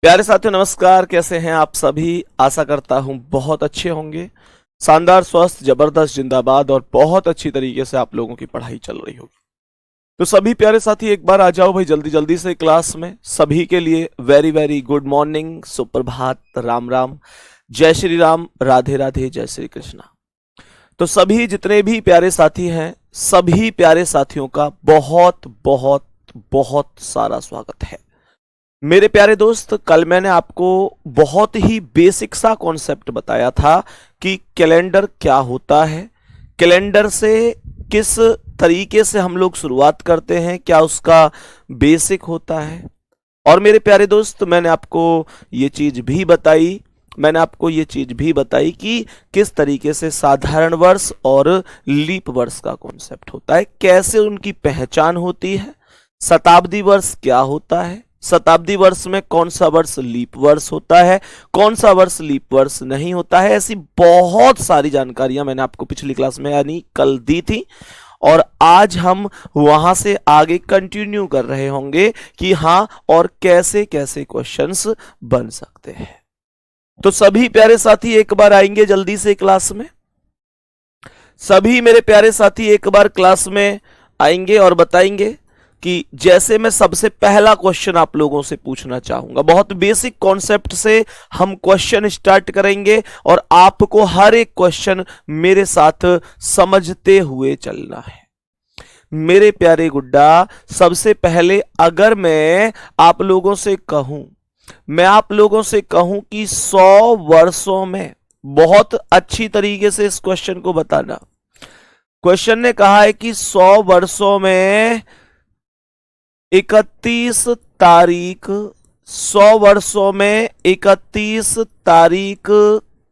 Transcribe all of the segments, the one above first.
प्यारे साथियों नमस्कार। कैसे हैं आप सभी? आशा करता हूं बहुत अच्छे होंगे। शानदार, स्वस्थ, जबरदस्त, जिंदाबाद और बहुत अच्छी तरीके से आप लोगों की पढ़ाई चल रही होगी। तो सभी प्यारे साथी एक बार आ जाओ भाई जल्दी जल्दी से क्लास में। सभी के लिए वेरी वेरी गुड मॉर्निंग, सुप्रभात, राम राम, जय श्री राम, राधे राधे, जय श्री कृष्णा। तो सभी जितने भी प्यारे साथी हैं, सभी प्यारे साथियों का बहुत बहुत बहुत सारा स्वागत है। मेरे प्यारे दोस्त, कल मैंने आपको बहुत ही बेसिक सा कॉन्सेप्ट बताया था कि कैलेंडर क्या होता है, कैलेंडर से किस तरीके से हम लोग शुरुआत करते हैं, क्या उसका बेसिक होता है। और मेरे प्यारे दोस्त, मैंने आपको ये चीज भी बताई कि किस तरीके से साधारण वर्ष और लीप वर्ष का कॉन्सेप्ट होता है, कैसे उनकी पहचान होती है, शताब्दी वर्ष क्या होता है, शताब्दी वर्ष में कौन सा वर्ष लीप वर्ष होता है, कौन सा वर्ष लीप वर्ष नहीं होता है। ऐसी बहुत सारी जानकारियां मैंने आपको पिछली क्लास में यानी कल दी थी और आज हम वहां से आगे कंटिन्यू कर रहे होंगे कि हाँ और कैसे कैसे क्वेश्चंस बन सकते हैं। तो सभी प्यारे साथी एक बार आएंगे जल्दी से क्लास में। सभी मेरे प्यारे साथी एक बार क्लास में आएंगे और बताएंगे कि जैसे मैं सबसे पहला क्वेश्चन आप लोगों से पूछना चाहूंगा। बहुत बेसिक कॉन्सेप्ट से हम क्वेश्चन स्टार्ट करेंगे और आपको हर एक क्वेश्चन मेरे साथ समझते हुए चलना है। मेरे प्यारे गुड्डा, सबसे पहले अगर मैं आप लोगों से कहूं कि 100 वर्षों में, बहुत अच्छी तरीके से इस क्वेश्चन को बताना। क्वेश्चन ने कहा है कि 100 वर्षों में 31 तारीख, 100 वर्षों में 31 तारीख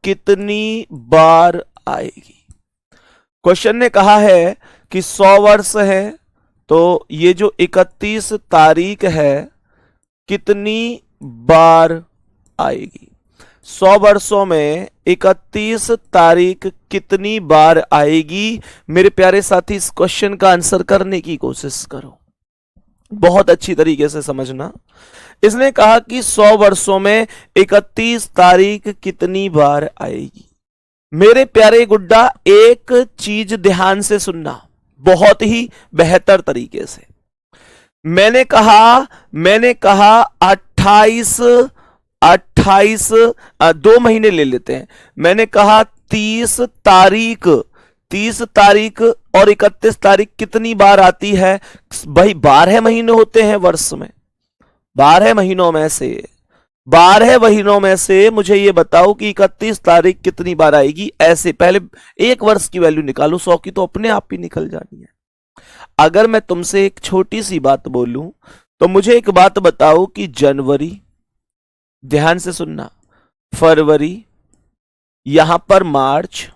कितनी बार आएगी। क्वेश्चन ने कहा है कि 100 वर्ष है तो ये जो 31 तारीख है कितनी बार आएगी। 100 वर्षों में 31 तारीख कितनी बार आएगी। मेरे प्यारे साथी, इस क्वेश्चन का आंसर करने की कोशिश करो, बहुत अच्छी तरीके से समझना। इसने कहा कि 100 वर्षों में 31 तारीख कितनी बार आएगी। मेरे प्यारे गुड्डा, एक चीज ध्यान से सुनना बहुत ही बेहतर तरीके से। मैंने कहा 28 2 महीने ले लेते हैं। मैंने कहा 30 तारीख और 31 तारीख कितनी बार आती है भाई। 12 महीने होते हैं वर्ष में। 12 महीनों में से मुझे ये बताओ कि 31 तारीख कितनी बार आएगी। ऐसे पहले एक वर्ष की वैल्यू निकालो, 100 की तो अपने आप ही निकल जानी है। अगर मैं तुमसे एक छोटी सी बात बोलूं तो मुझे एक बात बताओ कि जनवरी, ध्यान से सुनना, फरवरी, यहां पर मार्च,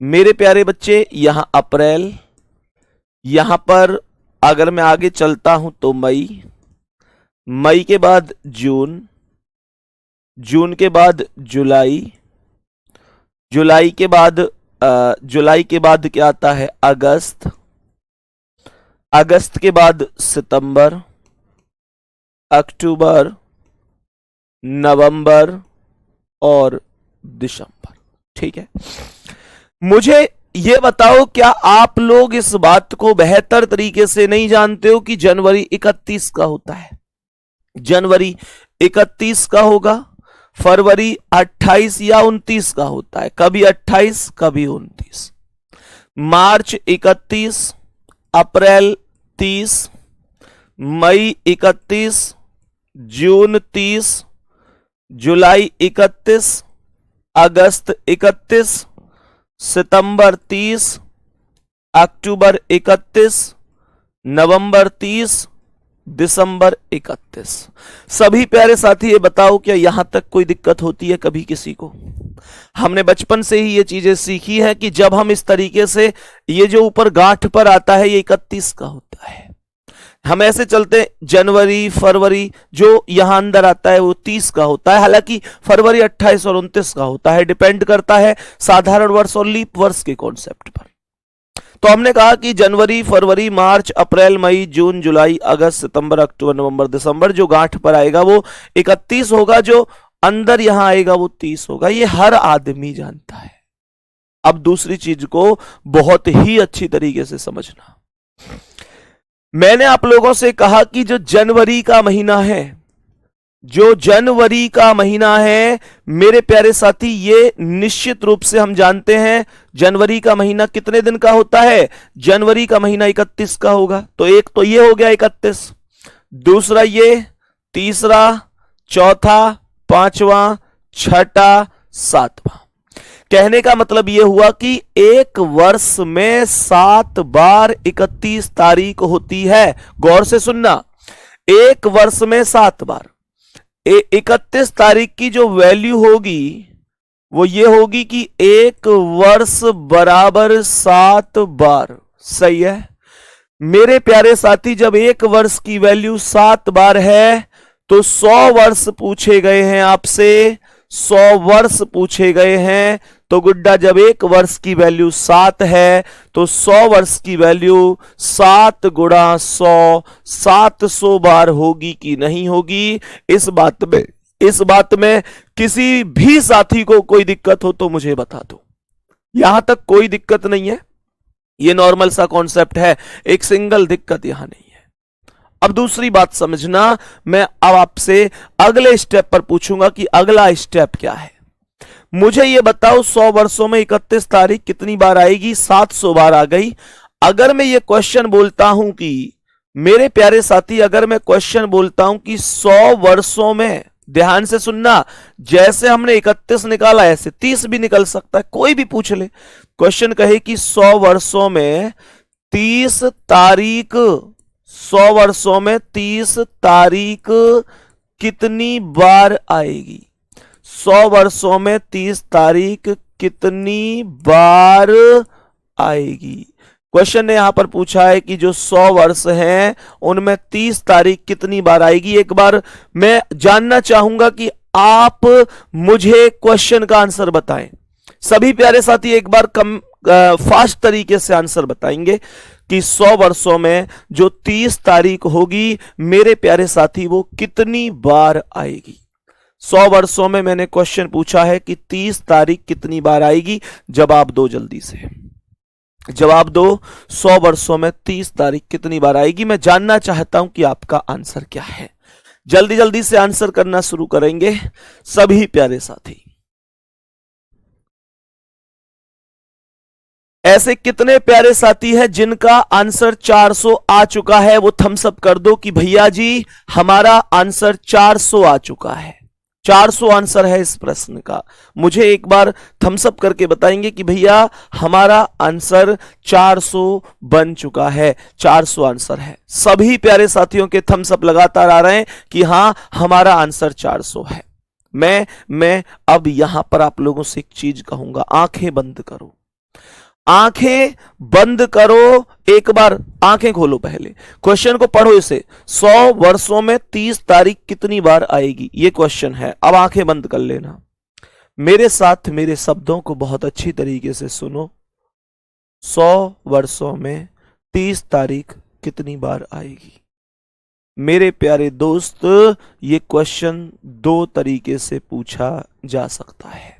मेरे प्यारे बच्चे यहां अप्रैल, यहां पर अगर मैं आगे चलता हूं तो मई के बाद जून के बाद जुलाई के बाद क्या आता है अगस्त के बाद सितंबर, अक्टूबर, नवंबर और दिसंबर। ठीक है, मुझे यह बताओ, क्या आप लोग इस बात को बेहतर तरीके से नहीं जानते हो कि जनवरी 31 का होता है। जनवरी 31 का होगा, फरवरी 28 या 29 का होता है, कभी 28 कभी 29, मार्च 31, अप्रैल 30, मई 31, जून 30, जुलाई 31, अगस्त 31, सितंबर 30, अक्टूबर 31, नवंबर 30, दिसंबर 31। सभी प्यारे साथी ये बताओ, क्या यहां तक कोई दिक्कत होती है कभी किसी को? हमने बचपन से ही ये चीजें सीखी है कि जब हम इस तरीके से, ये जो ऊपर गांठ पर आता है ये 31 का होता है। हम ऐसे चलते जनवरी, फरवरी, जो यहां अंदर आता है वो 30 का होता है। हालांकि फरवरी 28 और 29 का होता है, डिपेंड करता है साधारण वर्ष और लीप वर्ष के कॉन्सेप्ट पर। तो हमने कहा कि जनवरी, फरवरी, मार्च, अप्रैल, मई, जून, जुलाई, अगस्त, सितंबर, अक्टूबर, नवंबर, दिसंबर, जो गांठ पर आएगा वो 31 होगा, जो अंदर यहां आएगा वो 30 होगा। ये हर आदमी जानता है। अब दूसरी चीज को बहुत ही अच्छी तरीके से समझना। मैंने आप लोगों से कहा कि जो जनवरी का महीना है, जो जनवरी का महीना है मेरे प्यारे साथी, ये निश्चित रूप से हम जानते हैं जनवरी का महीना कितने दिन का होता है। जनवरी का महीना 31 का होगा। तो एक तो ये हो गया 31, दूसरा ये, तीसरा, चौथा, पांचवा, छठा, सातवां। कहने का मतलब यह हुआ कि एक वर्ष में 7 बार 31 तारीख होती है। गौर से सुनना, एक वर्ष में 7 बार 31 तारीख की जो वैल्यू होगी वो ये होगी कि एक वर्ष बराबर 7 बार। सही है मेरे प्यारे साथी, जब एक वर्ष की वैल्यू 7 बार है तो 100 वर्ष पूछे गए हैं आपसे, 100 वर्ष पूछे गए हैं। तो गुड्डा, जब एक वर्ष की वैल्यू 7 है तो 100 वर्ष की वैल्यू 7 गुणा 100, 700 बार होगी कि नहीं होगी। इस बात में किसी भी साथी को कोई दिक्कत हो तो मुझे बता दो। यहां तक कोई दिक्कत नहीं है, ये नॉर्मल सा कॉन्सेप्ट है, एक सिंगल दिक्कत यहां नहीं है। अब दूसरी बात समझना, मैं अब आपसे अगले स्टेप पर पूछूंगा कि अगला स्टेप क्या है। मुझे ये बताओ 100 वर्षों में 31 तारीख कितनी बार आएगी। 700 बार आ गई। अगर मैं ये क्वेश्चन बोलता हूं कि मेरे प्यारे साथी, अगर मैं क्वेश्चन बोलता हूं कि 100 वर्षों में, ध्यान से सुनना, जैसे हमने 31 निकाला ऐसे 30 भी निकल सकता है, कोई भी पूछ ले। क्वेश्चन कहे कि 100 वर्षों में 30 तारीख, 100 वर्षों में 30 तारीख कितनी बार आएगी। 100 वर्षों में 30 तारीख कितनी बार आएगी। क्वेश्चन ने यहां पर पूछा है कि जो 100 वर्ष हैं उनमें 30 तारीख कितनी बार आएगी। एक बार मैं जानना चाहूंगा कि आप मुझे क्वेश्चन का आंसर बताएं। सभी प्यारे साथी एक बार फास्ट तरीके से आंसर बताएंगे कि 100 वर्षों में जो 30 तारीख होगी मेरे प्यारे साथी वो कितनी बार आएगी। 100 वर्षों में मैंने क्वेश्चन पूछा है कि 30 तारीख कितनी बार आएगी। जवाब दो जल्दी से, जवाब दो। 100 वर्षों में 30 तारीख कितनी बार आएगी। मैं जानना चाहता हूं कि आपका आंसर क्या है। जल्दी जल्दी से आंसर करना शुरू करेंगे सभी प्यारे साथी। ऐसे कितने प्यारे साथी हैं जिनका आंसर 400 आ चुका है, वो थम्स अप कर दो कि भैया जी हमारा आंसर 400 आ चुका है। 400 आंसर है इस प्रश्न का। मुझे एक बार थम्स अप करके बताएंगे कि भैया हमारा आंसर 400 बन चुका है, 400 आंसर है। सभी प्यारे साथियों के थम्स अप लगातार आ रहे हैं कि हां हमारा आंसर 400 है। मैं अब यहां पर आप लोगों से एक चीज कहूंगा, आंखें बंद करो, आंखें बंद करो। एक बार आंखें खोलो, पहले क्वेश्चन को पढ़ो इसे। 100 वर्षों में 30 तारीख कितनी बार आएगी, ये क्वेश्चन है। अब आंखें बंद कर लेना, मेरे साथ मेरे शब्दों को बहुत अच्छी तरीके से सुनो। 100 वर्षों में 30 तारीख कितनी बार आएगी। मेरे प्यारे दोस्त, ये क्वेश्चन 2 तरीके से पूछा जा सकता है।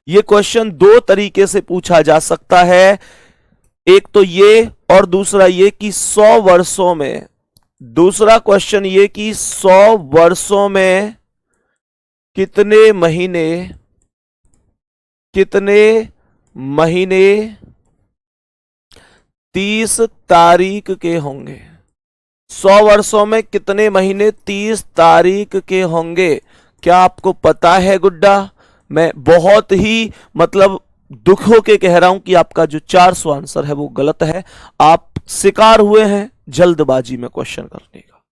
ये क्वेश्चन 2 तरीके से पूछा जा सकता है। एक तो ये और दूसरा ये कि 100 वर्षों में, दूसरा क्वेश्चन ये कि 100 वर्षों में कितने महीने 30 तारीख के होंगे। 100 वर्षों में कितने महीने 30 तारीख के होंगे। क्या आपको पता है गुड्डा? मैं बहुत ही दुख होके कह रहा हूं कि आपका जो 400 आंसर है वो गलत है। आप शिकार हुए हैं जल्दबाजी में क्वेश्चन करने का।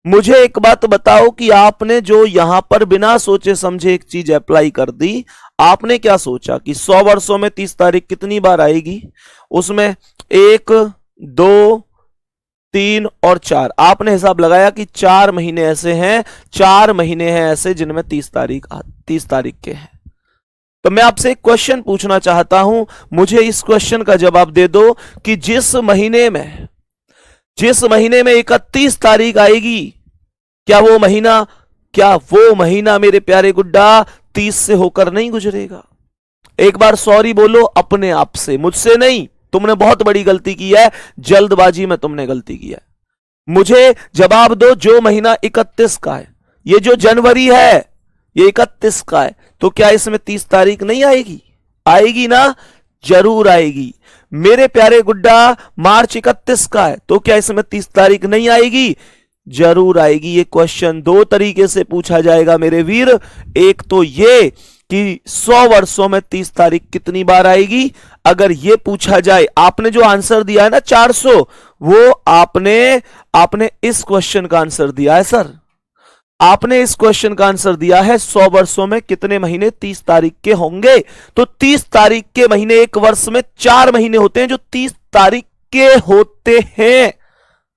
मुझे एक बात बताओ कि आपने जो यहां पर बिना सोचे समझे एक चीज अप्लाई कर दी, आपने क्या सोचा कि 100 वर्षों में 30 तारीख कितनी बार आएगी। उसमें 1, 2, 3 और 4 आपने हिसाब लगाया कि 4 महीने ऐसे हैं, 4 महीने हैं ऐसे जिनमें 30 तारीख के हैं। तो मैं आपसे एक क्वेश्चन पूछना चाहता हूं, मुझे इस क्वेश्चन का जवाब दे दो कि जिस महीने में 31 तारीख आएगी, क्या वो महीना मेरे प्यारे गुड्डा 30 से होकर नहीं गुजरेगा? एक बार सॉरी बोलो अपने आप से, मुझसे नहीं। तुमने बहुत बड़ी गलती की है, जल्दबाजी में तुमने गलती की है। मुझे जवाब दो, जो महीना 31 का है, ये जो जनवरी है ये 31 का है, तो क्या इसमें 30 तारीख नहीं आएगी? आएगी ना, जरूर आएगी। मेरे प्यारे गुड्डा मार्च 31 का है, तो क्या इसमें 30 तारीख नहीं आएगी? जरूर आएगी। ये क्वेश्चन दो तरीके से पूछा जाएगा मेरे वीर। एक तो ये कि 100 वर्षों में 30 तारीख कितनी बार आएगी। अगर ये पूछा जाए, आपने जो आंसर दिया है ना 400, वो आपने इस क्वेश्चन का आंसर दिया है सर। आपने इस क्वेश्चन का आंसर दिया है 100 वर्षों में कितने महीने 30 तारीख के होंगे। तो 30 तारीख के महीने, एक वर्ष में 4 महीने होते हैं जो 30 तारीख के होते हैं।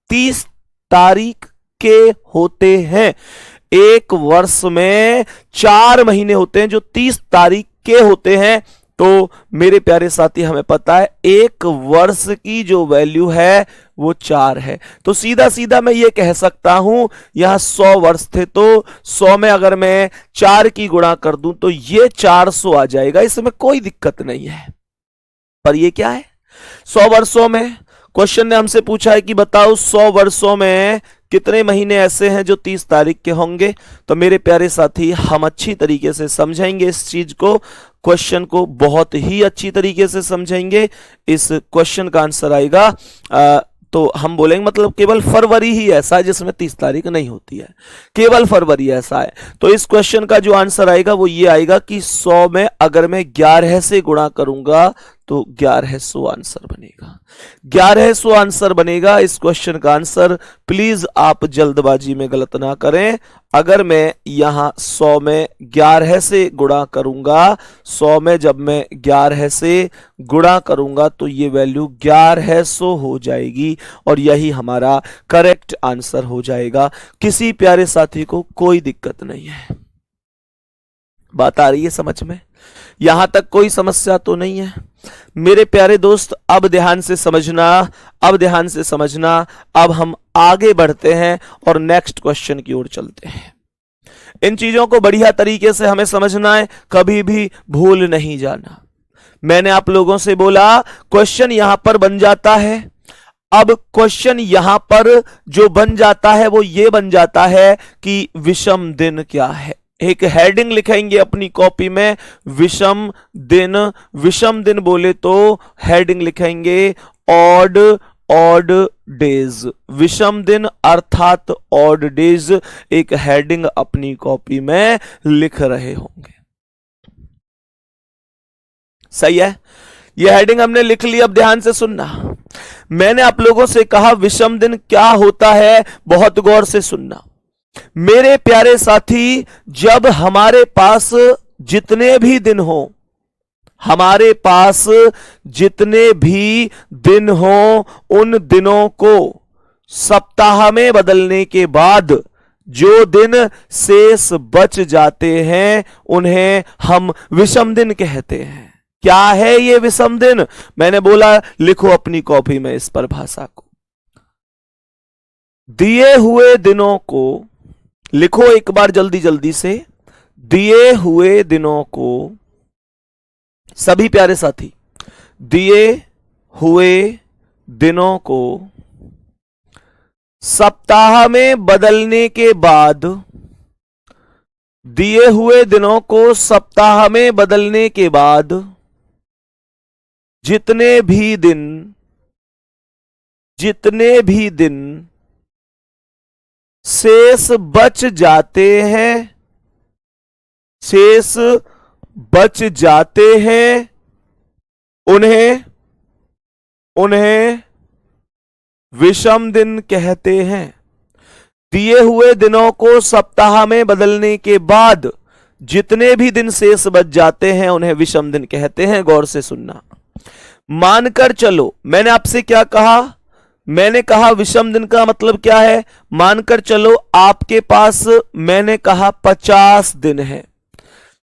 30 तारीख के होते हैं। एक वर्ष में 4 महीने होते हैं जो 30 तारीख के होते हैं। तो मेरे प्यारे साथी, हमें पता है एक वर्ष की जो वैल्यू है वो 4 है। तो सीधा सीधा मैं ये कह सकता हूं, यहां 100 वर्ष थे, तो 100 में अगर मैं 4 की गुणा कर दूं तो ये 400 आ जाएगा, इसमें कोई दिक्कत नहीं है। पर ये क्या है, 100 वर्षों में क्वेश्चन ने हमसे पूछा है कि बताओ 100 वर्षों में कितने महीने ऐसे हैं जो 30 तारीख के होंगे। तो मेरे प्यारे साथी, हम अच्छी तरीके से समझेंगे इस चीज को, क्वेश्चन को बहुत ही अच्छी तरीके से समझेंगे। इस क्वेश्चन का आंसर आएगा तो हम बोलेंगे मतलब केवल फरवरी ही ऐसा है जिसमें 30 तारीख नहीं होती है, केवल फरवरी ऐसा है। तो इस क्वेश्चन का जो आंसर आएगा वो ये आएगा कि 100 में अगर मैं 11 से गुणा करूंगा तो 1100 आंसर बनेगा। 1100 आंसर बनेगा इस क्वेश्चन का आंसर। प्लीज आप जल्दबाजी में गलत ना करें। अगर मैं यहां 100 में 11 से गुणा करूंगा, 100 में जब मैं 11 से गुणा करूंगा तो ये वैल्यू 1100 हो जाएगी और यही हमारा करेक्ट आंसर हो जाएगा। किसी प्यारे साथी को कोई दिक्कत नहीं है? बात आ रही है समझ में? यहां तक कोई समस्या तो नहीं है? मेरे प्यारे दोस्त, अब ध्यान से समझना, अब हम आगे बढ़ते हैं और नेक्स्ट क्वेश्चन की ओर चलते हैं। इन चीजों को बढ़िया तरीके से हमें समझना है, कभी भी भूल नहीं जाना। मैंने आप लोगों से बोला क्वेश्चन यहां पर बन जाता है। अब क्वेश्चन यहां पर जो बन जाता है वो ये बन जाता है कि विषम दिन क्या है। एक हेडिंग लिखेंगे अपनी कॉपी में, विषम दिन। विषम दिन बोले तो हेडिंग लिखेंगे ऑड डेज। विषम दिन अर्थात ऑड डेज, एक हेडिंग अपनी कॉपी में लिख रहे होंगे। सही है, यह हेडिंग हमने लिख ली। अब ध्यान से सुनना, मैंने आप लोगों से कहा विषम दिन क्या होता है, बहुत गौर से सुनना मेरे प्यारे साथी। जब हमारे पास जितने भी दिन हो, हमारे पास जितने भी दिन हो, उन दिनों को सप्ताह में बदलने के बाद जो दिन शेष बच जाते हैं उन्हें हम विषम दिन कहते हैं। क्या है ये विषम दिन? मैंने बोला लिखो अपनी कॉपी में इस परिभाषा को। दिए हुए दिनों को लिखो एक बार जल्दी जल्दी से। दिए हुए दिनों को, सभी प्यारे साथी, दिए हुए दिनों को सप्ताह में बदलने के बाद, दिए हुए दिनों को सप्ताह में बदलने के बाद जितने भी दिन शेष बच जाते हैं उन्हें विषम दिन कहते हैं। दिए हुए दिनों को सप्ताह में बदलने के बाद जितने भी दिन शेष बच जाते हैं उन्हें विषम दिन कहते हैं। गौर से सुनना। मानकर चलो, मैंने आपसे क्या कहा? मैंने कहा विषम दिन का मतलब क्या है। मानकर चलो आपके पास, मैंने कहा 50 दिन है।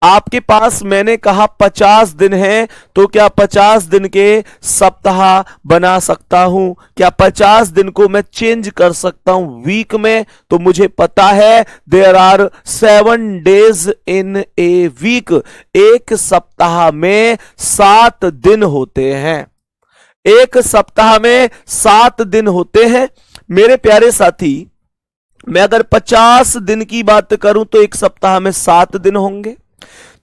आपके पास मैंने कहा 50 दिन है, तो क्या 50 दिन के सप्ताह बना सकता हूं? क्या 50 दिन को मैं चेंज कर सकता हूं वीक में? तो मुझे पता है there are 7 days in a week. एक सप्ताह में 7 दिन होते हैं। एक सप्ताह में 7 दिन होते हैं। मेरे प्यारे साथी, मैं अगर 50 दिन की बात करूं तो एक सप्ताह में 7 दिन होंगे।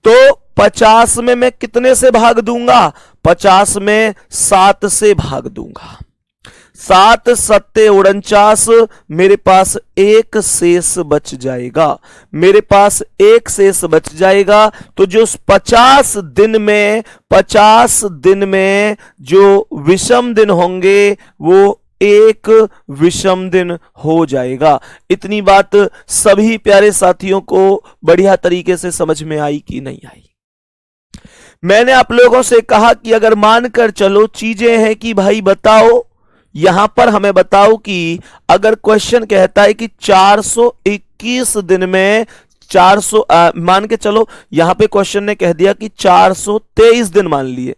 तो 50 में मैं कितने से भाग दूंगा? 50 में 7 से भाग दूंगा। 7 सत्ते 49, मेरे पास एक शेष बच जाएगा। मेरे पास एक शेष बच जाएगा। तो जो 50 दिन में जो विषम दिन होंगे वो एक विषम दिन हो जाएगा। इतनी बात सभी प्यारे साथियों को बढ़िया तरीके से समझ में आई कि नहीं आई? मैंने आप लोगों से कहा कि अगर मानकर चलो चीजें हैं कि भाई बताओ, यहां पर हमें बताओ कि अगर क्वेश्चन कहता है कि 421 दिन में 400 मान के चलो, यहां पे क्वेश्चन ने कह दिया कि 423 दिन मान लिए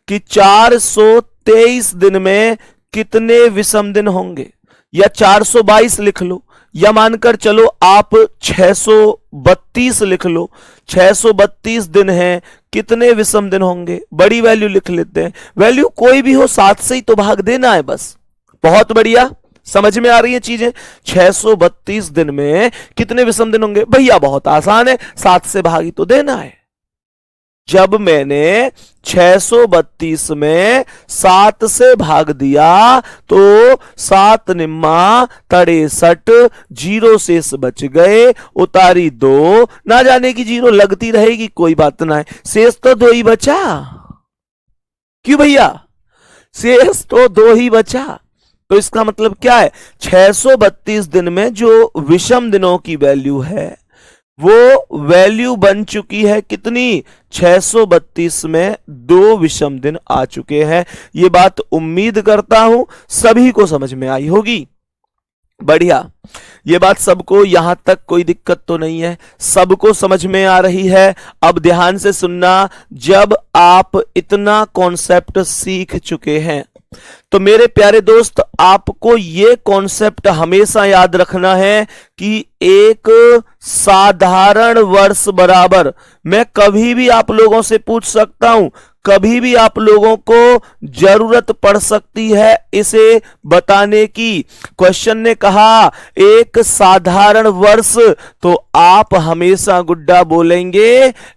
कि 423 दिन में कितने विषम दिन होंगे, या 422 लिख लो, या मानकर चलो आप 632 लिख लो। 632 दिन हैं, कितने विषम दिन होंगे? बड़ी वैल्यू लिख लेते हैं। वैल्यू कोई भी हो 7 से ही तो भाग देना है बस। बहुत बढ़िया, समझ में आ रही है चीजें? 632 दिन में कितने विषम दिन होंगे? भैया बहुत आसान है, 7 से भाग ही तो देना है। जब मैंने 632 में 7 से भाग दिया तो 7 निम्मा 63, 0 शेष बच गए, उतारी 2, ना जाने की 0 लगती रहेगी, कोई बात ना है, शेष तो 2 ही बचा। क्यों भैया? शेष तो 2 ही बचा। तो इसका मतलब क्या है? 632 दिन में जो विषम दिनों की वैल्यू है वो वैल्यू बन चुकी है कितनी? 632 में 2 विषम दिन आ चुके हैं। ये बात उम्मीद करता हूं सभी को समझ में आई होगी। बढ़िया, ये बात सबको यहां तक कोई दिक्कत तो नहीं है, सबको समझ में आ रही है। अब ध्यान से सुनना, जब आप इतना कॉन्सेप्ट सीख चुके हैं तो मेरे प्यारे दोस्त आपको यह कॉन्सेप्ट हमेशा याद रखना है कि एक साधारण वर्ष बराबर, मैं कभी भी आप लोगों से पूछ सकता हूं, कभी भी आप लोगों को जरूरत पड़ सकती है इसे बताने की। क्वेश्चन ने कहा एक साधारण वर्ष, तो आप हमेशा गुड्डा बोलेंगे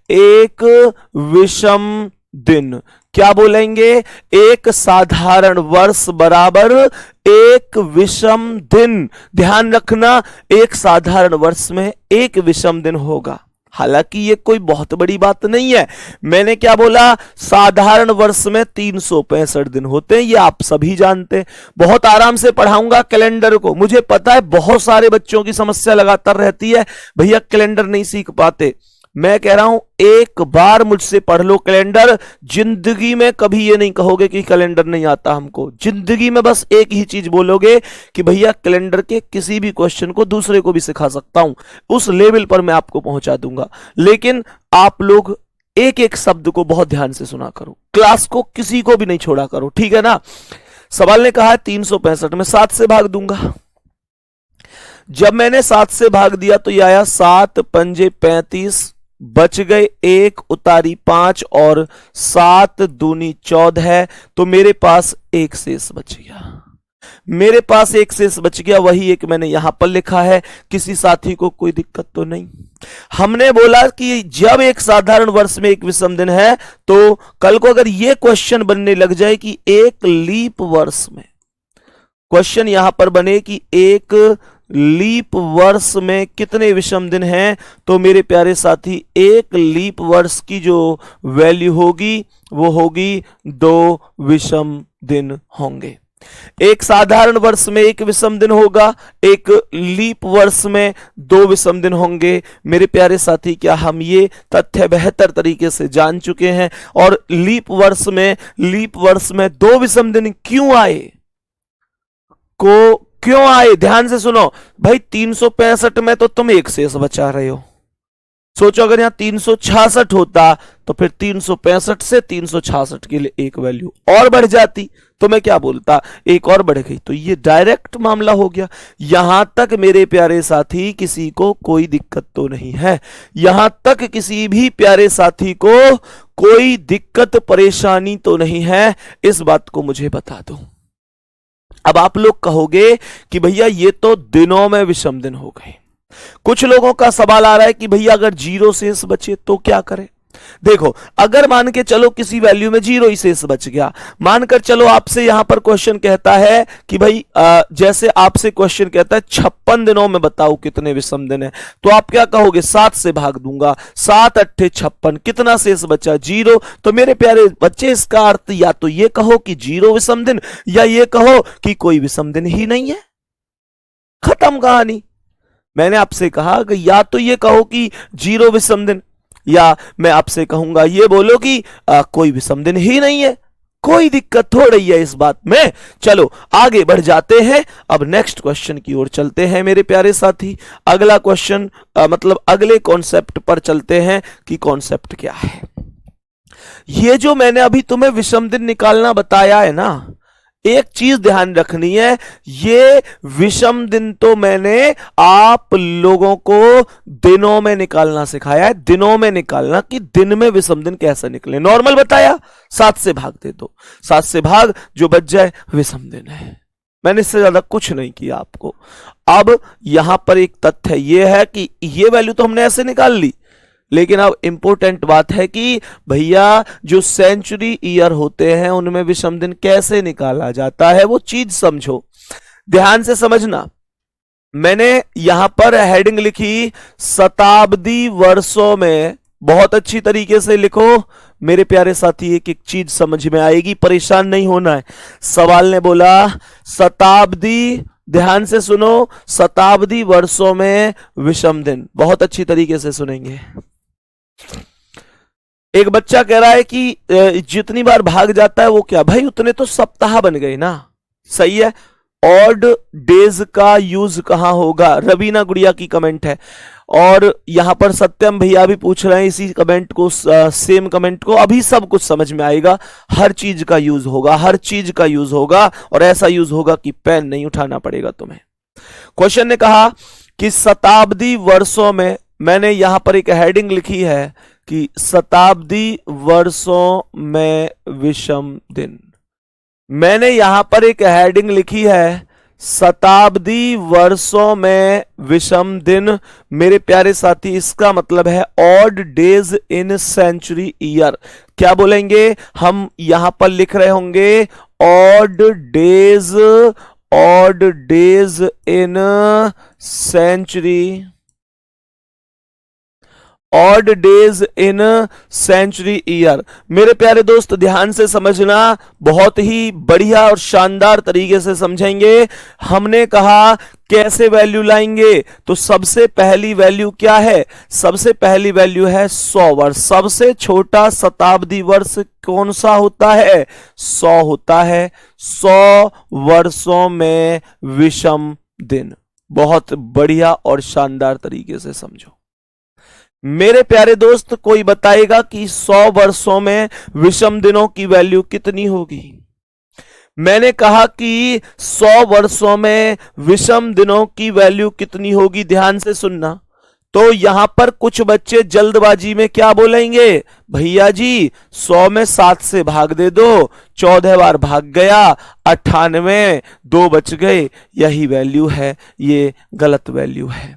एक विषम दिन। क्या बोलेंगे? एक साधारण वर्ष बराबर एक विषम दिन। ध्यान रखना, एक साधारण वर्ष में एक विषम दिन होगा। हालांकि ये कोई बहुत बड़ी बात नहीं है। मैंने क्या बोला? साधारण वर्ष में 365 दिन होते हैं, ये आप सभी जानते हैं। बहुत आराम से पढ़ाऊंगा कैलेंडर को। मुझे पता है बहुत सारे बच्चों की समस्या लगातार रहती है, भैया कैलेंडर नहीं सीख पाते। मैं कह रहा हूं एक बार मुझसे पढ़ लो कैलेंडर, जिंदगी में कभी ये नहीं कहोगे कि कैलेंडर नहीं आता हमको। जिंदगी में बस एक ही चीज बोलोगे कि भैया कैलेंडर के किसी भी क्वेश्चन को दूसरे को भी सिखा सकता हूं, उस लेवल पर मैं आपको पहुंचा दूंगा। लेकिन आप लोग एक एक शब्द को बहुत ध्यान से सुना करो, क्लास को किसी को भी नहीं छोड़ा करो, ठीक है ना? सवाल ने कहा 365 में 7 से भाग दूंगा। जब मैंने 7 से भाग दिया तो यह आया 7 पंजे 35, बच गए 1, उतारी 5 और 7 दूनी 14 है, तो मेरे पास एक शेष बच गया। मेरे पास एक शेष बच गया, वही एक मैंने यहां पर लिखा है। किसी साथी को कोई दिक्कत तो नहीं? हमने बोला कि जब एक साधारण वर्ष में एक विषम दिन है, तो कल को अगर यह क्वेश्चन बनने लग जाए कि एक लीप वर्ष में, क्वेश्चन यहां पर बने कि एक लीप वर्ष में कितने विषम दिन हैं, तो मेरे प्यारे साथी एक लीप वर्ष की जो वैल्यू होगी वो होगी 2 विषम दिन होंगे। एक साधारण वर्ष में एक विषम दिन होगा, एक लीप वर्ष में 2 विषम दिन होंगे। मेरे प्यारे साथी, क्या हम ये तथ्य बेहतर तरीके से जान चुके हैं? और लीप वर्ष में 2 विषम दिन क्यों आए, क्यों आए? ध्यान से सुनो भाई, 365 में तो तुम एक शेष बचा रहे हो, सोचो अगर यहां 366 होता तो फिर 365 से 366 के लिए एक वैल्यू और बढ़ जाती, तो मैं क्या बोलता, एक और बढ़ गई। तो ये डायरेक्ट मामला हो गया। यहां तक मेरे प्यारे साथी किसी को कोई दिक्कत तो नहीं है, यहां तक किसी भी प्यारे साथी को कोई दिक्कत परेशानी तो नहीं है, इस बात को मुझे बता दो। अब आप लोग कहोगे कि भैया ये तो दिनों में विषम दिन हो गए। कुछ लोगों का सवाल आ रहा है कि भैया अगर जीरो शेष बचे तो क्या करें। देखो, अगर मान के चलो किसी वैल्यू में जीरो ही शेष बच गया, मानकर चलो आपसे यहां पर क्वेश्चन कहता है कि भाई जैसे आपसे क्वेश्चन कहता है 56 दिनों में बताओ कितने विषम दिन है, तो आप क्या कहोगे, 7 से भाग दूंगा, 7 अट्ठे 56, कितना शेष बचा, जीरो। तो मेरे प्यारे बच्चे, इसका अर्थ या तो ये कहो कि जीरो विषम दिन, या ये कहो कि कोई विषम दिन ही नहीं है, खत्म कहानी। मैंने आपसे कहा कि या तो ये कहो कि जीरो विषम दिन, या मैं आपसे कहूंगा ये बोलो कि कोई विषम दिन ही नहीं है। कोई दिक्कत हो रही है इस बात में। चलो आगे बढ़ जाते हैं, अब नेक्स्ट क्वेश्चन की ओर चलते हैं मेरे प्यारे साथी। अगला क्वेश्चन मतलब अगले कॉन्सेप्ट पर चलते हैं कि कॉन्सेप्ट क्या है। ये जो मैंने अभी तुम्हें विषम दिन निकालना बताया है ना, एक चीज ध्यान रखनी है, ये विषम दिन तो मैंने आप लोगों को दिनों में निकालना सिखाया है, दिनों में निकालना कि दिन में विषम दिन कैसे निकले। नॉर्मल बताया, 7 से भाग दे दो, 7 से भाग, जो बच जाए विषम दिन है। मैंने इससे ज्यादा कुछ नहीं किया आपको। अब यहां पर एक तथ्य यह है कि ये वैल्यू तो हमने ऐसे निकाल ली, लेकिन अब इंपॉर्टेंट बात है कि भैया जो सेंचुरी ईयर होते हैं उनमें विषम दिन कैसे निकाला जाता है, वो चीज समझो, ध्यान से समझना। मैंने यहां पर हेडिंग लिखी शताब्दी वर्षों में, बहुत अच्छी तरीके से लिखो मेरे प्यारे साथी, एक एक चीज समझ में आएगी, परेशान नहीं होना है। सवाल ने बोला शताब्दी, ध्यान से सुनो, शताब्दी वर्षों में विषम दिन, बहुत अच्छी तरीके से सुनेंगे। एक बच्चा कह रहा है कि जितनी बार भाग जाता है वो क्या, भाई उतने तो सप्ताह बन गए ना, सही है। ऑड डेज का यूज कहां होगा, रवीना गुड़िया की कमेंट है। और यहां पर सत्यम भैया भी पूछ रहे हैं इसी कमेंट को, सेम कमेंट को। अभी सब कुछ समझ में आएगा, हर चीज का यूज होगा, हर चीज का यूज होगा, और ऐसा यूज होगा कि पेन नहीं उठाना पड़ेगा तुम्हें। क्वेश्चन ने कहा कि शताब्दी वर्षों में, मैंने यहां पर एक हेडिंग लिखी है कि शताब्दी वर्षों में विषम दिन। मैंने यहां पर एक हेडिंग लिखी है शताब्दी वर्षों में विषम दिन। मेरे प्यारे साथी, इसका मतलब है odd days in century year. क्या बोलेंगे हम, यहां पर लिख रहे होंगे odd days in century, odd days in century year. मेरे प्यारे दोस्त ध्यान से समझना, बहुत ही बढ़िया और शानदार तरीके से समझेंगे। हमने कहा कैसे वैल्यू लाएंगे, तो सबसे पहली वैल्यू क्या है, सबसे पहली वैल्यू है 100 वर्ष। सबसे छोटा शताब्दी वर्ष कौन सा होता है, 100 होता है। 100 वर्षों में विषम दिन, बहुत बढ़िया और शानदार तरीके से समझो मेरे प्यारे दोस्त। कोई बताएगा कि 100 वर्षों में विषम दिनों की वैल्यू कितनी होगी। मैंने कहा कि 100 वर्षों में विषम दिनों की वैल्यू कितनी होगी, ध्यान से सुनना। तो यहां पर कुछ बच्चे जल्दबाजी में क्या बोलेंगे, भैया जी 100 में 7 से भाग दे दो, 14 बार भाग गया, 98, 2 बच गए, यही वैल्यू है। ये गलत वैल्यू है,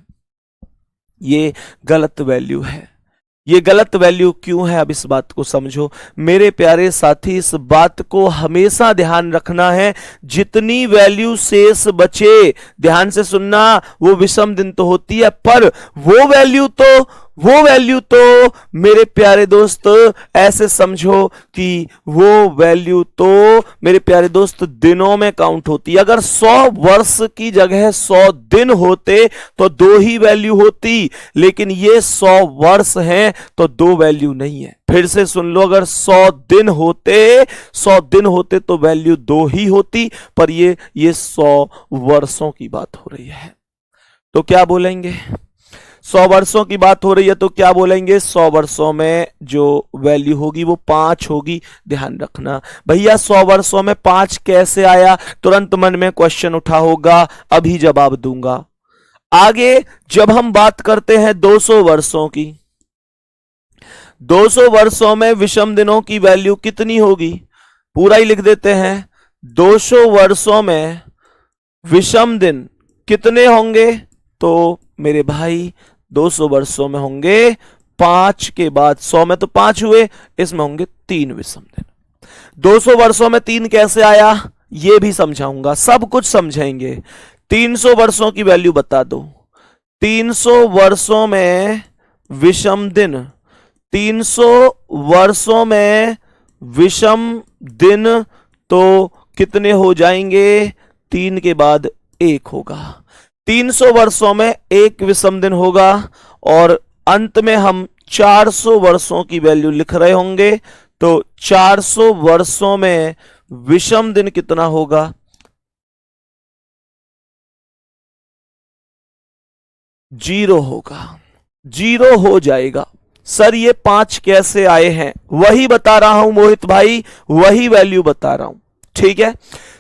ये गलत वैल्यू है। ये गलत वैल्यू क्यों है, अब इस बात को समझो मेरे प्यारे साथी। इस बात को हमेशा ध्यान रखना है, जितनी वैल्यू शेष बचे, ध्यान से सुनना, वो विषम दिन तो होती है, पर वो वैल्यू तो मेरे प्यारे दोस्त ऐसे समझो कि वो वैल्यू तो मेरे प्यारे दोस्त दिनों में काउंट होती है। अगर 100 वर्ष की जगह 100 दिन होते तो 2 ही वैल्यू होती, लेकिन ये 100 वर्ष हैं तो 2 वैल्यू नहीं है। फिर से सुन लो, अगर 100 दिन होते तो वैल्यू 2 ही होती, पर ये 100 वर्षों की बात हो रही है। तो क्या बोलेंगे, 100 वर्षों की बात हो रही है तो क्या बोलेंगे, 100 वर्षों में जो वैल्यू होगी वो 5 होगी। ध्यान रखना भैया 100 वर्षों में 5 कैसे आया, तुरंत मन में क्वेश्चन उठा होगा, अभी जवाब दूंगा। आगे जब हम बात करते हैं 200 वर्षों की, 200 वर्षों में विषम दिनों की वैल्यू कितनी होगी, पूरा ही लिख देते हैं। 200 वर्षों में विषम दिन कितने होंगे, तो मेरे भाई 200 वर्षों में होंगे 5 के बाद 100 में तो 5 हुए, इसमें होंगे 3 विषम दिन। 200 वर्षों में 3 कैसे आया ये भी समझाऊंगा, सब कुछ समझेंगे। 300 वर्षों की वैल्यू बता दो। 300 वर्षों में विषम दिन, 300 वर्षों में विषम दिन तो कितने हो जाएंगे, 3 के बाद 1 होगा। 300 वर्षों में 1 विषम दिन होगा और अंत में हम 400 वर्षों की वैल्यू लिख रहे होंगे, तो 400 वर्षों में विषम दिन कितना होगा, 0 होगा, 0 हो जाएगा। सर ये 5 कैसे आए हैं, वही बता रहा हूं मोहित भाई, वही वैल्यू बता रहा हूं, ठीक है।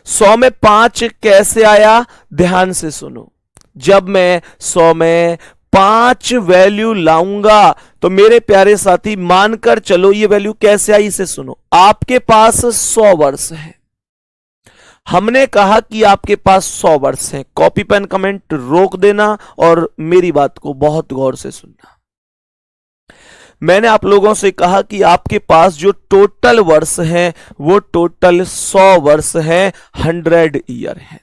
100 में 5 कैसे आया, ध्यान से सुनो। जब मैं 100 में 5 वैल्यू लाऊंगा तो मेरे प्यारे साथी मानकर चलो ये वैल्यू कैसे आई, इसे सुनो। आपके पास 100 वर्ष है, हमने कहा कि आपके पास 100 वर्ष है। कॉपी पेन कमेंट रोक देना और मेरी बात को बहुत गौर से सुनना। मैंने आप लोगों से कहा कि आपके पास जो टोटल वर्ष है वो टोटल 100 वर्ष है, 100 ईयर है।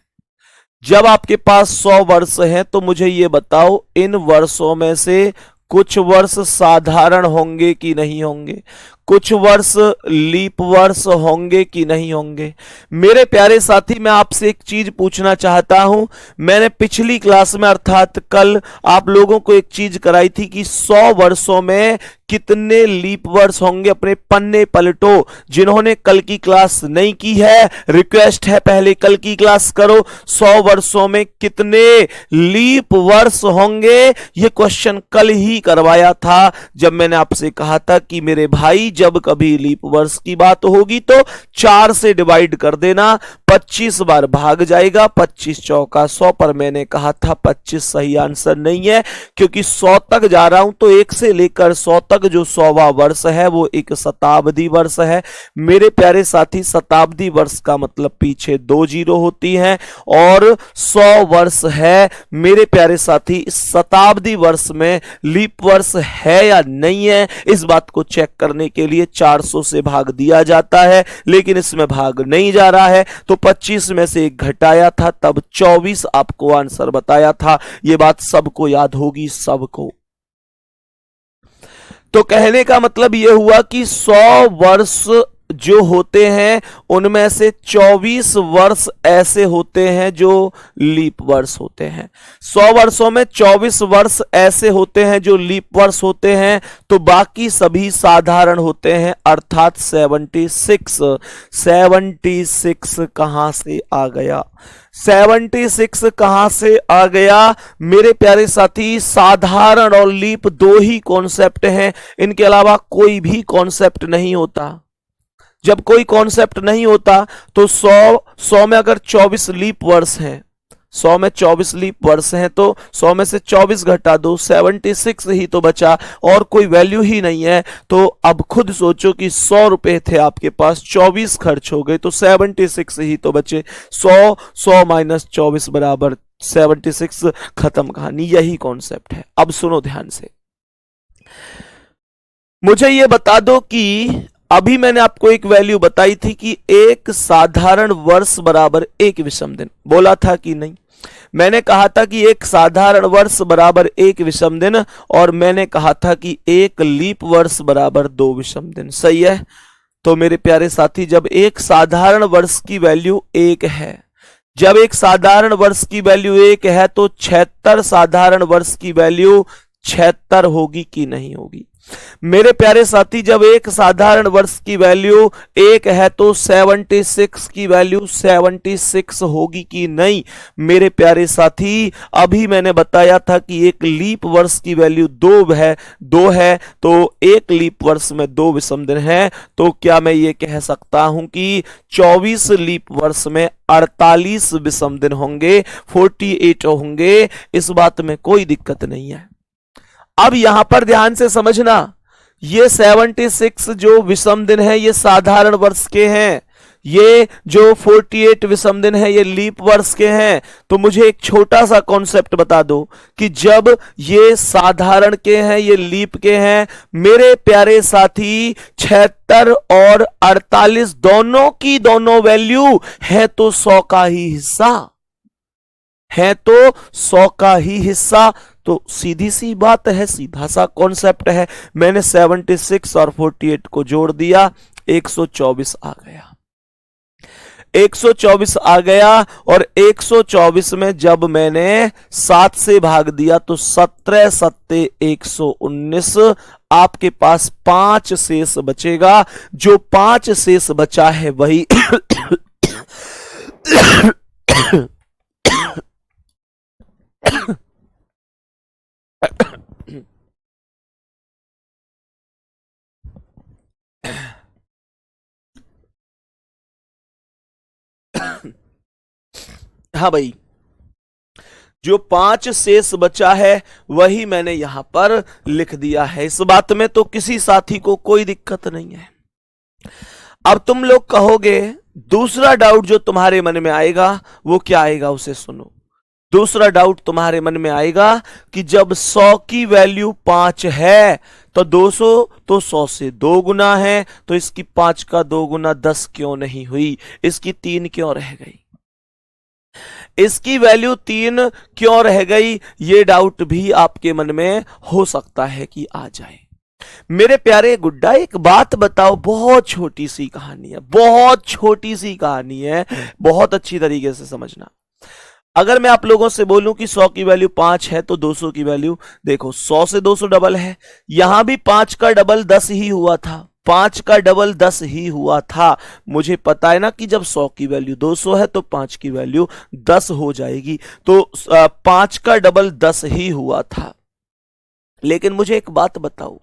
जब आपके पास 100 वर्ष है तो मुझे ये बताओ इन वर्षों में से कुछ वर्ष साधारण होंगे कि नहीं होंगे, कुछ वर्ष लीप वर्ष होंगे कि नहीं होंगे। मेरे प्यारे साथी मैं आपसे एक चीज पूछना चाहता हूं। मैंने पिछली क्लास में अर्थात कल आप लोगों को एक चीज कराई थी कि 100 वर्षों में कितने लीप वर्ष होंगे। अपने पन्ने पलटो, जिन्होंने कल की क्लास नहीं की है रिक्वेस्ट है पहले कल की क्लास करो। 100 वर्षों में कितने लीप वर्ष होंगे, ये क्वेश्चन कल ही करवाया था जब मैंने आपसे कहा था कि मेरे भाई जब कभी लीप वर्ष की बात होगी तो 4 से डिवाइड कर देना, 25 बार भाग जाएगा, 25 चौका 100 पर मैंने कहा था 25 सही आंसर नहीं है, क्योंकि 100 तक जा रहा हूं तो 1 से लेकर 100 तक जो 100वां वर्ष है वो एक शताब्दी वर्ष है। मेरे प्यारे साथी शताब्दी वर्ष का मतलब पीछे 2 जीरो होती हैं और 100 वर्ष है। मेरे प्यारे साथी शताब्दी वर्ष में लीप वर्ष है या नहीं है, इस बात को चेक करने के लिए 400 से भाग दिया जाता है, लेकिन इसमें भाग नहीं जा रहा है तो 25 में से 1 घटाया था, तब 24 आपको आंसर बताया था। यह बात सबको याद होगी, सबको। तो कहने का मतलब यह हुआ कि 100 वर्ष जो होते हैं उनमें से 24 वर्ष ऐसे होते हैं जो लीप वर्ष होते हैं। 100 वर्षों में 24 वर्ष ऐसे होते हैं जो लीप वर्ष होते हैं, तो बाकी सभी साधारण होते हैं, अर्थात 76 कहां से आ गया, 76 कहां से आ गया। मेरे प्यारे साथी साधारण और लीप 2 ही कॉन्सेप्ट हैं, इनके अलावा कोई भी कॉन्सेप्ट नहीं होता। जब कोई कॉन्सेप्ट नहीं होता तो 100 में अगर 24 लीप वर्ष हैं, 100 में 24 लीप वर्ष हैं तो 100 में से 24 घटा दो, 76 ही तो बचा और कोई वैल्यू ही नहीं है। तो अब खुद सोचो कि 100 रुपए थे आपके पास, 24 खर्च हो गए तो 76 ही तो बचे। 100 माइनस 24 बराबर 76, खत्म कहानी। यही कॉन्सेप्ट है। अब सुनो ध्यान से, मुझे यह बता दो कि अभी मैंने आपको एक वैल्यू बताई थी कि एक साधारण वर्ष बराबर 1 विषम दिन, बोला था कि नहीं? मैंने कहा था कि एक साधारण वर्ष बराबर 1 विषम दिन और मैंने कहा था कि एक लीप वर्ष बराबर 2 विषम दिन, सही है। तो मेरे प्यारे साथी जब एक साधारण वर्ष की वैल्यू 1 है, जब एक साधारण वर्ष की वैल्यू 1 है तो 76 साधारण वर्ष की वैल्यू 76 होगी कि नहीं होगी? मेरे प्यारे साथी, जब एक साधारण वर्ष की वैल्यू 1 है तो 76 की वैल्यू 76 होगी कि नहीं? मेरे प्यारे साथी, अभी मैंने बताया था कि एक लीप वर्ष की वैल्यू 2 है, तो एक लीप वर्ष में 2 विषम दिन है, तो क्या मैं ये कह सकता हूं कि 24 लीप वर्ष में 48 विषम दिन होंगे, 48 होंगे? इस बात में कोई दिक्कत नहीं है। अब यहां पर ध्यान से समझना, ये 76 जो विषम दिन है ये साधारण वर्ष के हैं, ये जो 48 विषम दिन है ये लीप वर्ष के हैं। तो मुझे एक छोटा सा कॉन्सेप्ट बता दो कि जब ये साधारण के हैं, ये लीप के हैं, मेरे प्यारे साथी 76 और 48 दोनों की दोनों वैल्यू है तो 100 का ही हिस्सा है, तो 100 का ही हिस्सा। तो सीधी सी बात है, सीधा सा कॉन्सेप्ट है। मैंने 76 और 48 को जोड़ दिया, 124 आ गया। 124 आ गया, और 124 में जब मैंने 7 से भाग दिया तो 17 सत्ते 119, आपके पास 5 शेष बचेगा। जो 5 शेष बचा है वही हाँ भाई, जो 5 शेष बचा है वही मैंने यहां पर लिख दिया है। इस बात में तो किसी साथी को कोई दिक्कत नहीं है। अब तुम लोग कहोगे, दूसरा डाउट जो तुम्हारे मन में आएगा वो क्या आएगा, उसे सुनो। दूसरा डाउट तुम्हारे मन में आएगा कि जब 100 की वैल्यू 5 है तो 200 तो 100 से 2 गुना है, तो इसकी 5 का 2 गुना 10 क्यों नहीं हुई? इसकी 3 क्यों रह गई? इसकी वैल्यू 3 क्यों रह गई? ये डाउट भी आपके मन में हो सकता है कि आ जाए। मेरे प्यारे गुड्डा, एक बात बताओ, बहुत छोटी सी कहानी है, बहुत छोटी सी कहानी है, बहुत अच्छी तरीके से समझना। अगर मैं आप लोगों से बोलूं कि 100 की वैल्यू 5 है तो 200 की वैल्यू, देखो 100 से 200 डबल है, यहां भी 5 का डबल 10 ही हुआ था, 5 का डबल 10 ही हुआ था। मुझे पता है ना कि जब 100 की वैल्यू 200 है तो 5 की वैल्यू 10 हो जाएगी, तो 5 का डबल 10 ही हुआ था। लेकिन मुझे एक बात बताओ,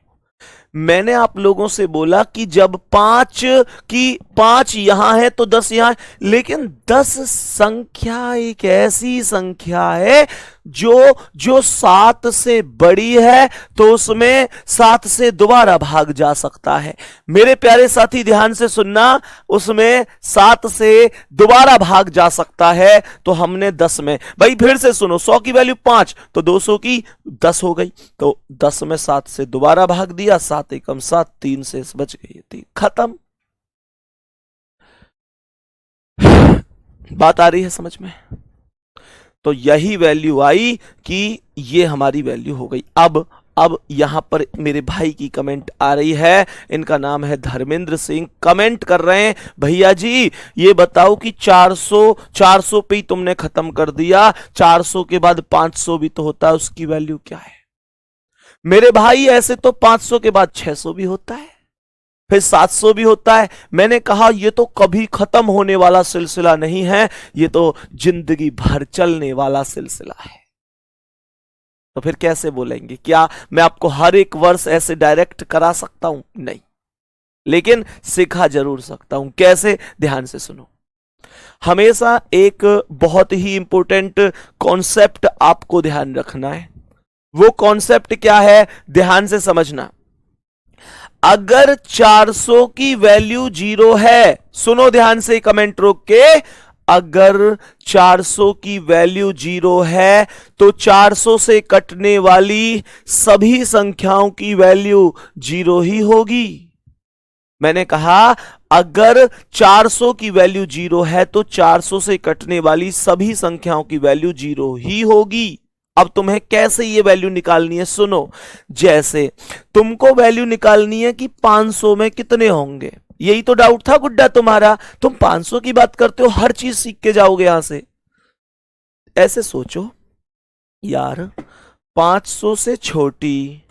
मैंने आप लोगों से बोला कि जब 5 यहां है तो 10 यहां है, लेकिन 10 संख्या एक ऐसी संख्या है जो 7 से बड़ी है, तो उसमें 7 से दोबारा भाग जा सकता है। मेरे प्यारे साथी ध्यान से सुनना, उसमें 7 से दोबारा भाग जा सकता है। तो हमने 10 में, भाई फिर से सुनो, 100 की वैल्यू 5 तो 200 की 10 हो गई, तो 10 में 7 से दोबारा भाग दिया, 7 एकम 7, 3 से बच गई, 3 खत्म। बात आ रही है समझ में? तो यही वैल्यू आई कि ये हमारी वैल्यू हो गई। अब यहां पर मेरे भाई की कमेंट आ रही है, इनका नाम है धर्मेंद्र सिंह, कमेंट कर रहे हैं, भैया जी ये बताओ कि 400 पे ही तुमने खत्म कर दिया, 400 के बाद 500 भी तो होता है, उसकी वैल्यू क्या है? मेरे भाई ऐसे तो 500 के बाद 600 भी होता है, फिर 700 भी होता है। मैंने कहा ये तो कभी खत्म होने वाला सिलसिला नहीं है, ये तो जिंदगी भर चलने वाला सिलसिला है। तो फिर कैसे बोलेंगे? क्या मैं आपको हर एक वर्ष ऐसे डायरेक्ट करा सकता हूं? नहीं, लेकिन सिखा जरूर सकता हूं। कैसे? ध्यान से सुनो। हमेशा एक बहुत ही इंपॉर्टेंट कॉन्सेप्ट आपको ध्यान रखना है। वो कॉन्सेप्ट क्या है? ध्यान से समझना। अगर 400 की वैल्यू 0 है, सुनो ध्यान से, कमेंट रोक के, अगर 400 की वैल्यू 0 है तो 400 से कटने वाली सभी संख्याओं की वैल्यू 0 ही होगी। मैंने कहा अगर 400 की वैल्यू 0 है तो 400 से कटने वाली सभी संख्याओं की वैल्यू 0 ही होगी। अब तुम्हें कैसे ये वैल्यू निकालनी है, सुनो। जैसे तुमको वैल्यू निकालनी है कि 500 में कितने होंगे, यही तो डाउट था गुड्डा तुम्हारा। तुम 500 की बात करते हो, हर चीज सीख के जाओगे यहां से। ऐसे सोचो यार, 500 से छोटी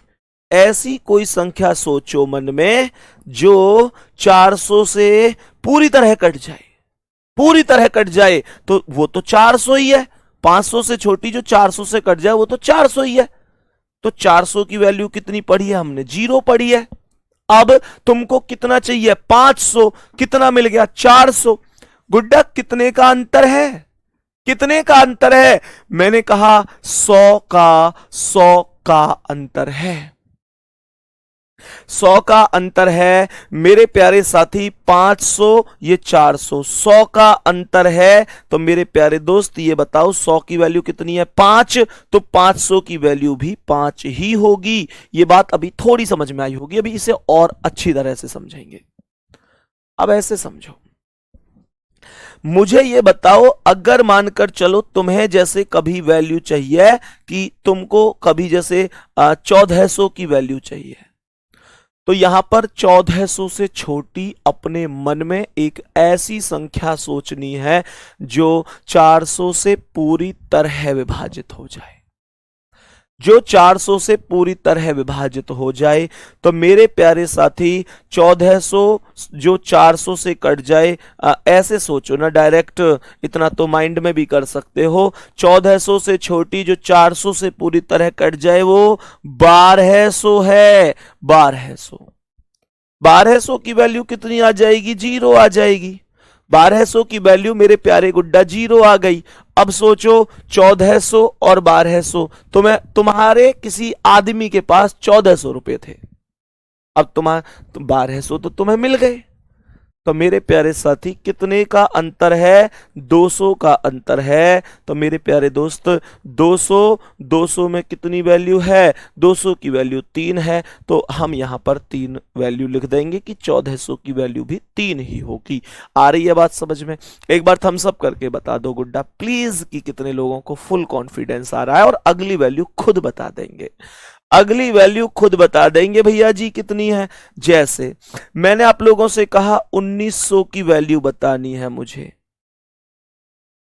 ऐसी कोई संख्या सोचो मन में जो 400 से पूरी तरह कट जाए, पूरी तरह कट जाए, तो वो तो 400 ही है। 500 से छोटी जो 400 से कट जाए वो तो 400 ही है। तो 400 की वैल्यू कितनी पढ़ी है हमने? 0 पढ़ी है। अब तुमको कितना चाहिए? 500। कितना मिल गया? 400। गुड्डा कितने का अंतर है? कितने का अंतर है? मैंने कहा 100 का अंतर है। 100 का अंतर है मेरे प्यारे साथी। 500 ये 400, 100 का अंतर है। तो मेरे प्यारे दोस्त ये बताओ 100 की वैल्यू कितनी है? 5। तो 500 की वैल्यू भी 5 ही होगी। ये बात अभी थोड़ी समझ में आई होगी, अभी इसे और अच्छी तरह से समझेंगे। अब ऐसे समझो, मुझे ये बताओ, अगर मानकर चलो तुम्हें जैसे कभी वैल्यू चाहिए कि तुमको कभी जैसे 1400 की वैल्यू चाहिए, तो यहां पर 1400 से छोटी अपने मन में एक ऐसी संख्या सोचनी है जो 400 से पूरी तरह विभाजित हो जाए, जो 400 से पूरी तरह विभाजित हो जाए। तो मेरे प्यारे साथी 1400 जो 400 से कट जाए, ऐसे सोचो ना, डायरेक्ट इतना तो माइंड में भी कर सकते हो। 1400 से छोटी जो 400 से पूरी तरह कट जाए वो 1200 है। 1200 की वैल्यू कितनी आ जाएगी? 0 आ जाएगी। 1200 की वैल्यू मेरे प्यारे गुड्डा 0 आ गई। अब सोचो 1400 और 1200, तुम्हारे किसी आदमी के पास 1400 रुपए थे, अब 1200 तो तुम्हें मिल गए। तो मेरे प्यारे साथी कितने का अंतर है? 200 का अंतर है। तो मेरे प्यारे दोस्त 200 में कितनी वैल्यू है? 200 की वैल्यू 3 है। तो हम यहां पर 3 वैल्यू लिख देंगे कि 1400 की वैल्यू भी 3 ही होगी। आ रही है बात समझ में? एक बार थम्स अप करके बता दो गुड्डा प्लीज कि कितने लोगों को फुल कॉन्फिडेंस आ रहा है, और अगली वैल्यू खुद बता देंगे। अगली वैल्यू खुद बता देंगे भैया जी कितनी है। जैसे मैंने आप लोगों से कहा 1900 की वैल्यू बतानी है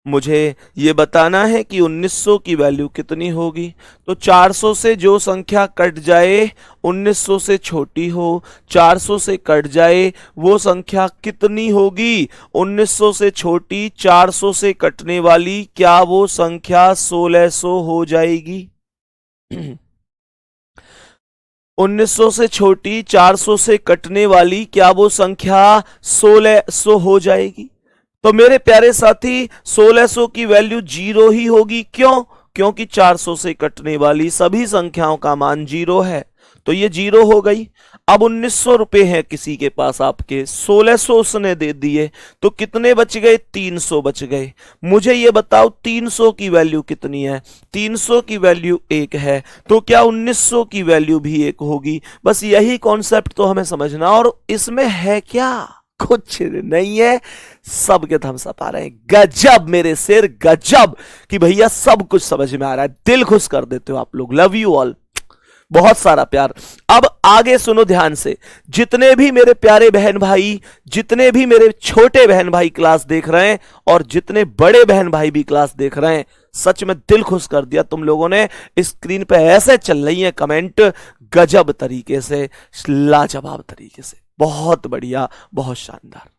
मुझे ये बताना है कि 1900 की वैल्यू कितनी होगी। तो 400 से जो संख्या कट जाए 1900 से छोटी हो, 400 से कट जाए, वो संख्या कितनी होगी? 1900 से छोटी 400 से कटने वाली, क्या वो संख्या 1600 हो जाएगी? 1900 से छोटी 400 से कटने वाली, क्या वो संख्या 1600 हो जाएगी? तो मेरे प्यारे साथी 1600 की वैल्यू 0 ही होगी। क्यों? क्योंकि 400 से कटने वाली सभी संख्याओं का मान 0 है, तो ये 0 हो गई। अब 1900 रुपए हैं किसी के पास आपके, 1600 उसने दे दिए, तो कितने बच गए? 300 बच गए। मुझे ये बताओ 300 की वैल्यू कितनी है? 300 की वैल्यू 1 है, तो क्या 1900 की वैल्यू भी 1 होगी? बस यही कॉन्सेप्ट तो हमें समझना। और इसमें है क्या? कुछ नहीं है। सबके थम्स अप आ रहे हैं। गजब मेरे शेर, गजब कि भैया सब कुछ समझ में आ रहा है। दिल खुश कर देते हो आप लोग। लव यू ऑल, बहुत सारा प्यार। अब आगे सुनो ध्यान से। जितने भी मेरे प्यारे बहन भाई, जितने भी मेरे छोटे बहन भाई क्लास देख रहे हैं, और जितने बड़े बहन भाई भी क्लास देख रहे हैं, सच में दिल खुश कर दिया तुम लोगों ने। स्क्रीन पे ऐसे चल रही है कमेंट, गजब तरीके से, लाजवाब तरीके से, बहुत बढ़िया, बहुत शानदार।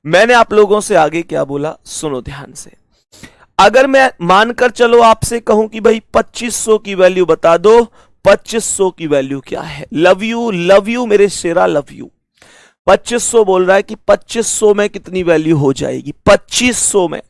मैंने आप लोगों से आगे क्या बोला सुनो ध्यान से। अगर मैं मानकर चलो आपसे कहूं कि भाई 2500 की वैल्यू बता दो, 2500 की वैल्यू क्या है? लव यू मेरे शेरा, लव यू। 2500 बोल रहा है कि 2500 में कितनी वैल्यू हो जाएगी? 2500 में,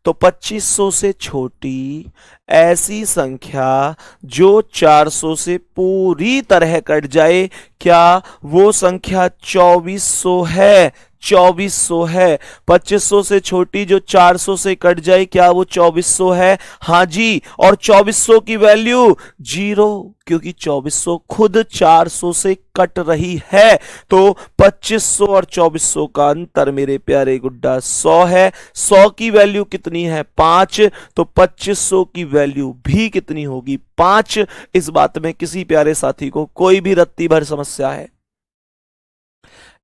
तो 2500 से छोटी ऐसी संख्या जो 400 से पूरी तरह कट जाए, क्या वो संख्या 2400 है? 2400 है। 2500 से छोटी जो 400 से कट जाए, क्या वो 2400 है? हाँ जी। और 2400 की वैल्यू 0, क्योंकि 2400 खुद 400 से कट रही है। तो 2500 और 2400 का अंतर मेरे प्यारे गुड्डा 100 है। 100 की वैल्यू कितनी है? 5। तो 2500 की वैल्यू भी कितनी होगी? 5। इस बात में किसी प्यारे साथी को कोई भी रत्ती भर समस्या है?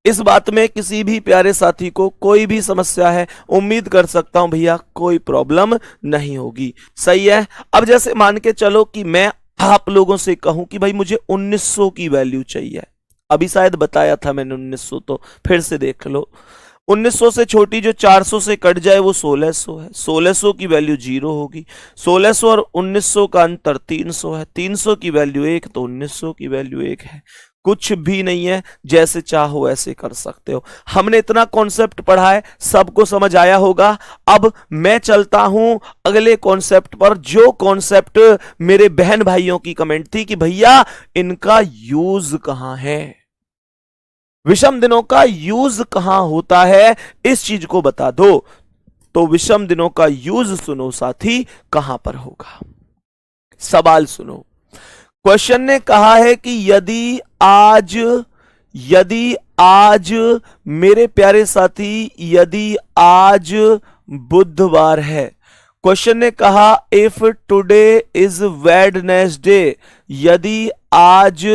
इस बात में किसी भी प्यारे साथी को कोई भी समस्या है? उम्मीद कर सकता हूं भैया कोई प्रॉब्लम नहीं होगी। सही है। अब जैसे मान के चलो कि मैं आप लोगों से कहूं कि भाई मुझे 1900 की वैल्यू चाहिए, अभी शायद बताया था मैंने 1900, तो फिर से देख लो। 1900 से छोटी जो 400 से कट जाए वो 1600 है, 1600 की वैल्यू 0 होगी, 1600 और 1900 का अंतर 300 है, 300 की वैल्यू 1, तो 1900 की वैल्यू 1 है। कुछ भी नहीं है, जैसे चाहो ऐसे कर सकते हो। हमने इतना कॉन्सेप्ट पढ़ा है, सबको समझ आया होगा। अब मैं चलता हूं अगले कॉन्सेप्ट पर, जो कॉन्सेप्ट मेरे बहन भाइयों की कमेंट थी कि भैया इनका यूज कहां है, विषम दिनों का यूज कहां होता है, इस चीज को बता दो। तो विषम दिनों का यूज सुनो साथी, कहां पर होगा। सवाल सुनो, क्वेश्चन ने कहा है कि यदि आज मेरे प्यारे साथी, यदि आज बुधवार है, क्वेश्चन ने कहा इफ टुडे इज वेडनेसडे, यदि आज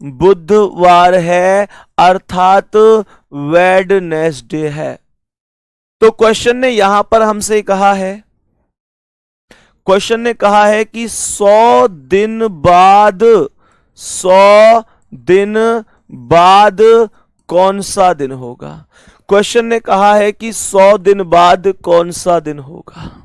बुधवार है अर्थात वेडनेसडे है, तो क्वेश्चन ने यहां पर हमसे कहा है, क्वेश्चन ने कहा है कि 100 दिन बाद, 100 दिन बाद कौन सा दिन होगा। क्वेश्चन ने कहा है कि 100 दिन बाद कौन सा दिन होगा।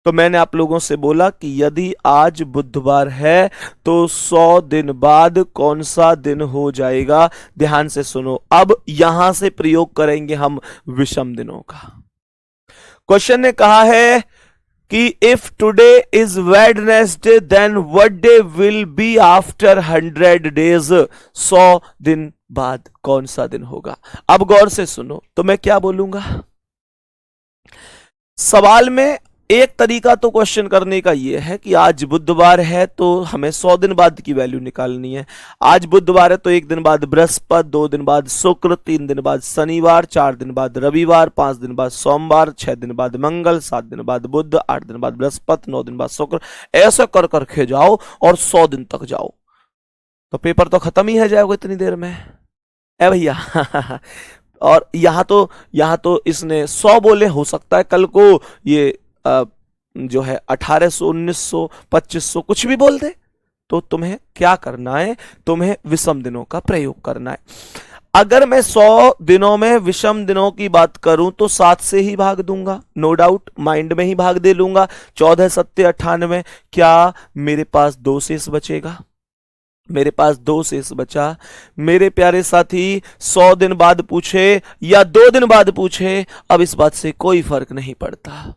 तो मैंने आप लोगों से बोला कि यदि आज बुधवार है तो 100 दिन बाद कौन सा दिन हो जाएगा। ध्यान से सुनो, अब यहां से प्रयोग करेंगे हम विषम दिनों का। क्वेश्चन ने कहा है कि if today is Wednesday then what day will be after 100 days, 100 दिन बाद कौन सा दिन होगा। अब गौर से सुनो, तो मैं क्या बोलूंगा। सवाल में एक तरीका तो क्वेश्चन करने का यह है कि आज बुधवार है तो हमें 100 दिन बाद की वैल्यू निकालनी है। आज बुधवार है तो 1 दिन बाद बृहस्पति, 2 दिन बाद शुक्र, 3 दिन बाद शनिवार, 4 दिन बाद रविवार, 5 दिन बाद सोमवार, 6 दिन बाद मंगल, 7 दिन बाद बुध, 8 दिन बाद बृहस्पति, 9 दिन बाद शुक्र। ऐसा कर करके जाओ और 100 दिन तक जाओ, तो पेपर तो खत्म ही है जाएगा इतनी देर में, है भैया। और यहां तो इसने 100 बोले, हो सकता है कल को ये जो है 1800, 1900, 2500 कुछ भी बोल दे। तो तुम्हें क्या करना है, तुम्हें विषम दिनों का प्रयोग करना है। अगर मैं 100 दिनों में विषम दिनों की बात करूं तो 7 से ही भाग दूंगा, नो डाउट, माइंड में ही भाग दे लूंगा। 14 7 98, क्या मेरे पास 2 शेष बचेगा, मेरे पास 2 शेष बचा। मेरे प्यारे साथी 100 दिन बाद पूछे या 2 दिन बाद पूछे, अब इस बात से कोई फर्क नहीं पड़ता।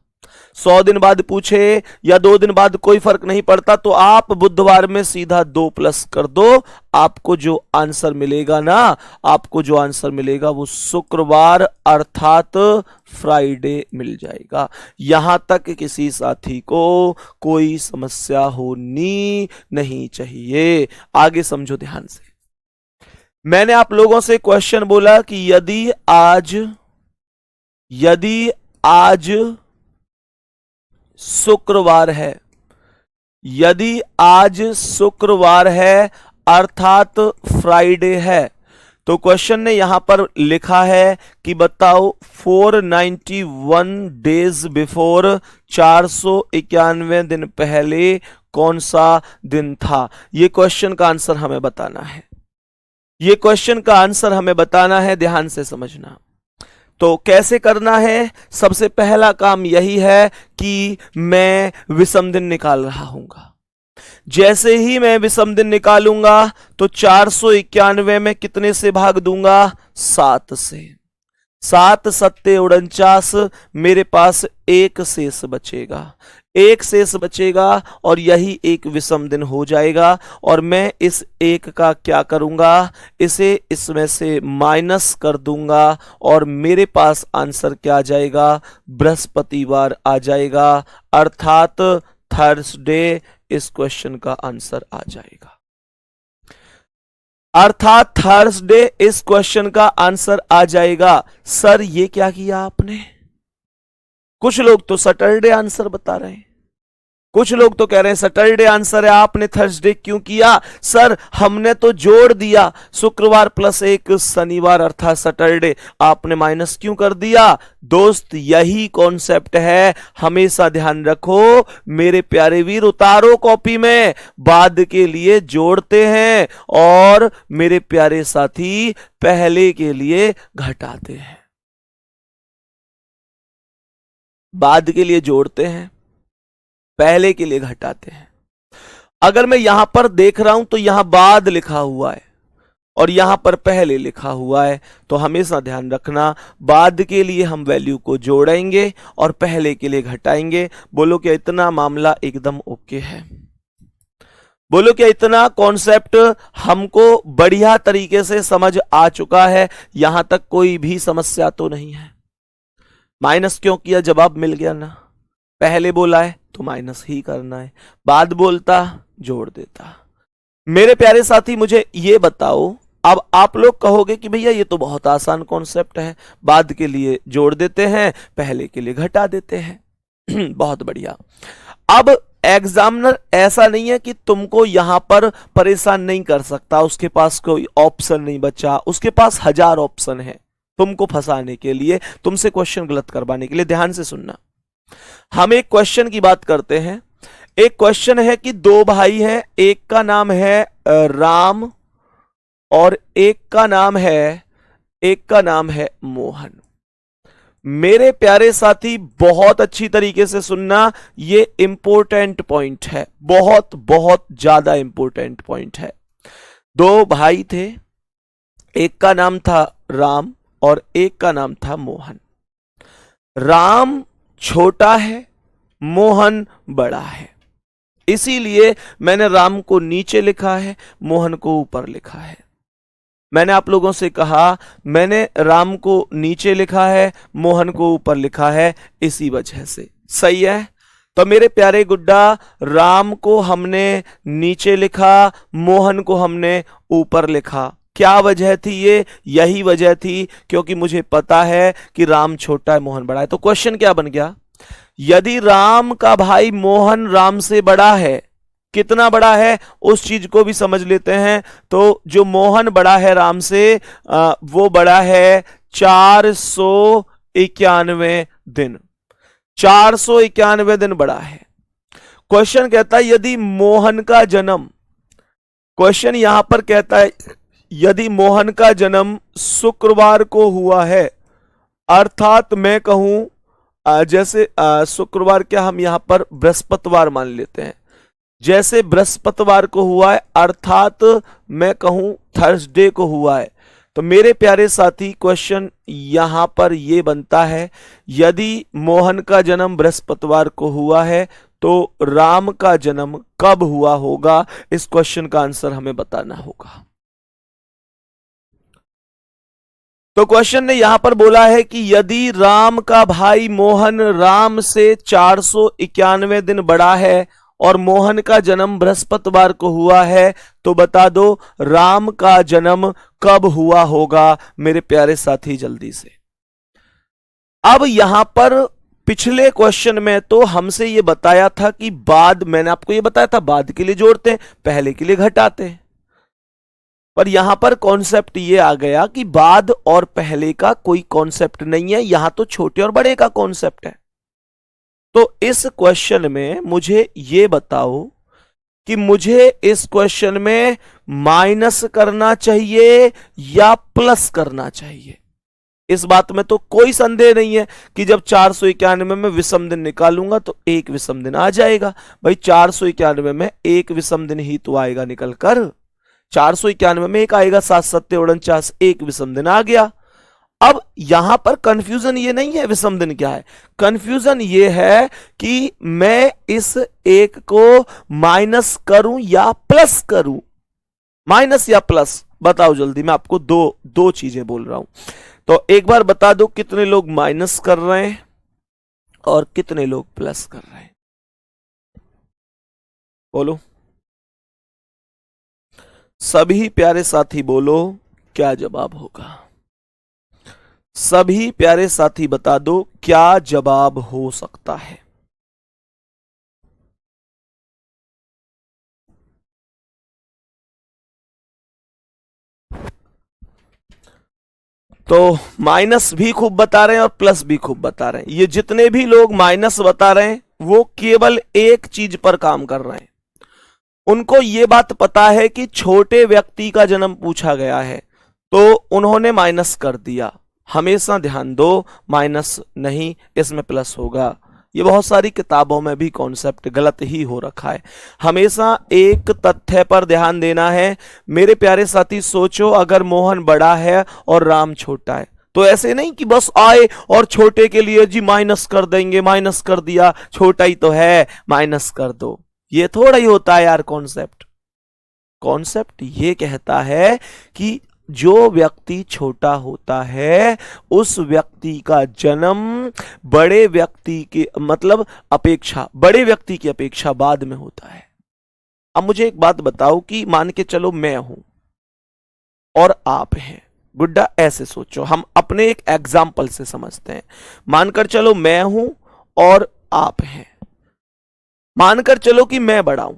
100 दिन बाद पूछे या 2 दिन बाद कोई फर्क नहीं पड़ता। तो आप बुधवार में सीधा 2 प्लस कर दो, आपको जो आंसर मिलेगा ना, आपको जो आंसर मिलेगा वो शुक्रवार अर्थात फ्राइडे मिल जाएगा। यहां तक किसी साथी को कोई समस्या होनी नहीं चाहिए। आगे समझो ध्यान से। मैंने आप लोगों से क्वेश्चन बोला कि यदि आज शुक्रवार है, यदि आज शुक्रवार है अर्थात फ्राइडे है, तो क्वेश्चन ने यहां पर लिखा है कि बताओ 491 डेज बिफोर, 491 दिन पहले कौन सा दिन था। यह क्वेश्चन का आंसर हमें बताना है, यह क्वेश्चन का आंसर हमें बताना है। ध्यान से समझना। तो कैसे करना है, सबसे पहला काम यही है कि मैं विषम दिन निकाल रहा हूंगा। जैसे ही मैं विषम दिन निकालूंगा तो 491 में कितने से भाग दूंगा, 7 से। 7 7 49, मेरे पास 1 शेष बचेगा, 1 शेष बचेगा और यही एक विषम दिन हो जाएगा। और मैं इस 1 का क्या करूंगा, इसे इसमें से माइनस कर दूंगा और मेरे पास आंसर क्या आ जाएगा, बृहस्पतिवार आ जाएगा अर्थात थर्सडे। इस क्वेश्चन का आंसर आ जाएगा अर्थात थर्सडे, इस क्वेश्चन का आंसर आ जाएगा। सर ये क्या किया आपने, कुछ लोग तो सैटरडे आंसर बता रहे हैं, कुछ लोग तो कह रहे हैं सैटरडे आंसर है, आपने थर्सडे क्यों किया? सर हमने तो जोड़ दिया, शुक्रवार प्लस एक शनिवार अर्थात सैटरडे, आपने माइनस क्यों कर दिया? दोस्त यही कॉन्सेप्ट है, हमेशा ध्यान रखो मेरे प्यारे वीर। उतारो कॉपी में, बाद के लिए जोड़ते हैं और मेरे प्यारे साथी पहले के लिए घटाते हैं। बाद के लिए जोड़ते हैं, पहले के लिए घटाते हैं। अगर मैं यहां पर देख रहा हूं तो यहां बाद लिखा हुआ है और यहां पर पहले लिखा हुआ है, तो हमेशा ध्यान रखना बाद के लिए हम वैल्यू को जोड़ेंगे और पहले के लिए घटाएंगे। बोलो क्या इतना मामला एकदम ओके है? बोलो क्या इतना कॉन्सेप्ट हमको बढ़िया तरीके से समझ आ चुका है? यहां तक कोई भी समस्या तो नहीं है? माइनस क्यों किया? जवाब मिल गया ना, पहले बोला है तो माइनस ही करना है, बाद बोलता जोड़ देता। मेरे प्यारे साथी मुझे ये बताओ, अब आप लोग कहोगे कि भैया ये तो बहुत आसान कॉन्सेप्ट है, बाद के लिए जोड़ देते हैं, पहले के लिए घटा देते हैं। बहुत बढ़िया। अब एग्जामिनर ऐसा नहीं है कि तुमको यहां पर परेशान नहीं कर सकता, उसके पास कोई ऑप्शन नहीं बचा, उसके पास 1000 ऑप्शन है तुमको फंसाने के लिए, तुमसे क्वेश्चन गलत करवाने के लिए। ध्यान से सुनना, हम एक क्वेश्चन की बात करते हैं। एक क्वेश्चन है कि दो भाई हैं, एक का नाम है राम और एक का नाम है मोहन। मेरे प्यारे साथी बहुत अच्छी तरीके से सुनना, ये इंपॉर्टेंट पॉइंट है, बहुत बहुत ज्यादा इंपॉर्टेंट पॉइंट है। दो भाई थे, एक का नाम था राम और एक का नाम था मोहन। राम छोटा है, मोहन बड़ा है, इसीलिए मैंने राम को नीचे लिखा है, मोहन को ऊपर लिखा है। मैंने आप लोगों से कहा मैंने राम को नीचे लिखा है, मोहन को ऊपर लिखा है, इसी वजह से। सही है? तो मेरे प्यारे गुड्डा, राम को हमने नीचे लिखा, मोहन को हमने ऊपर लिखा। क्या वजह थी ये? यही वजह थी क्योंकि मुझे पता है कि राम छोटा है, मोहन बड़ा है। तो क्वेश्चन क्या बन गया? यदि राम का भाई मोहन राम से बड़ा है, कितना बड़ा है उस चीज को भी समझ लेते हैं। तो जो मोहन बड़ा है राम से, वो बड़ा है 491 दिन, 491 दिन बड़ा है। क्वेश्चन कहता है यदि मोहन का जन्म, क्वेश्चन यहां पर कहता है यदि मोहन का जन्म शुक्रवार को हुआ है, अर्थात मैं कहूं जैसे शुक्रवार, क्या हम यहां पर बृहस्पतिवार मान लेते हैं, जैसे बृहस्पतिवार को हुआ है अर्थात मैं कहूं थर्सडे को हुआ है, तो मेरे प्यारे साथी क्वेश्चन यहां पर यह बनता है यदि मोहन का जन्म बृहस्पतिवार को हुआ है तो राम का जन्म कब हुआ होगा? इस क्वेश्चन का आंसर हमें बताना होगा। तो क्वेश्चन ने यहां पर बोला है कि यदि राम का भाई मोहन राम से 491 दिन बड़ा है और मोहन का जन्म बृहस्पतिवार को हुआ है, तो बता दो राम का जन्म कब हुआ होगा? मेरे प्यारे साथी जल्दी से। अब यहां पर पिछले क्वेश्चन में तो हमसे यह बताया था कि बाद, मैंने आपको यह बताया था बाद के लिए जोड़ते हैं, पहले के लिए घटाते हैं, पर यहां पर कॉन्सेप्ट ये आ गया कि बाद और पहले का कोई कॉन्सेप्ट नहीं है, यहां तो छोटे और बड़े का कॉन्सेप्ट है। तो इस क्वेश्चन में मुझे ये बताओ कि मुझे इस क्वेश्चन में माइनस करना चाहिए या प्लस करना चाहिए? इस बात में तो कोई संदेह नहीं है कि जब 491 में विषम दिन निकालूंगा तो एक विषम दिन आ जाएगा। भाई 491 में एक विषम दिन ही तो आएगा निकल कर, 491 में एक आएगा, 7 7 49, एक विषम दिन आ गया। अब यहां पर कंफ्यूजन ये नहीं है विषम दिन क्या है, कंफ्यूजन ये है कि मैं इस एक को माइनस करूं या प्लस करूं। माइनस या प्लस बताओ जल्दी, मैं आपको दो चीजें बोल रहा हूं। तो एक बार बता दो कितने लोग माइनस कर रहे हैं और कितने लोग प्लस कर रहे हैं? बोलो सभी प्यारे साथी, बोलो क्या जवाब होगा? सभी प्यारे साथी बता दो क्या जवाब हो सकता है? तो माइनस भी खूब बता रहे हैं और प्लस भी खूब बता रहे हैं। ये जितने भी लोग माइनस बता रहे हैं वो केवल एक चीज पर काम कर रहे हैं। उनको ये बात पता है कि छोटे व्यक्ति का जन्म पूछा गया है तो उन्होंने माइनस कर दिया। हमेशा ध्यान दो, माइनस नहीं, इसमें प्लस होगा। ये बहुत सारी किताबों में भी कॉन्सेप्ट गलत ही हो रखा है। हमेशा एक तथ्य पर ध्यान देना है। मेरे प्यारे साथी, सोचो अगर मोहन बड़ा है और राम छोटा है तो ऐसे नहीं कि बस आए और छोटे के लिए जी माइनस कर देंगे, माइनस कर दिया, छोटा ही तो है माइनस कर दो। ये थोड़ा ही होता है यार कॉन्सेप्ट। कॉन्सेप्ट ये कहता है कि जो व्यक्ति छोटा होता है उस व्यक्ति का जन्म बड़े व्यक्ति के मतलब अपेक्षा, बड़े व्यक्ति की अपेक्षा बाद में होता है। अब मुझे एक बात बताओ कि मान के चलो मैं हूं और आप हैं। गुड्डा ऐसे सोचो, हम अपने एक एग्जाम्पल से समझते हैं। मानकर चलो मैं हूं और आप हैं। मानकर चलो कि मैं बड़ा हूं,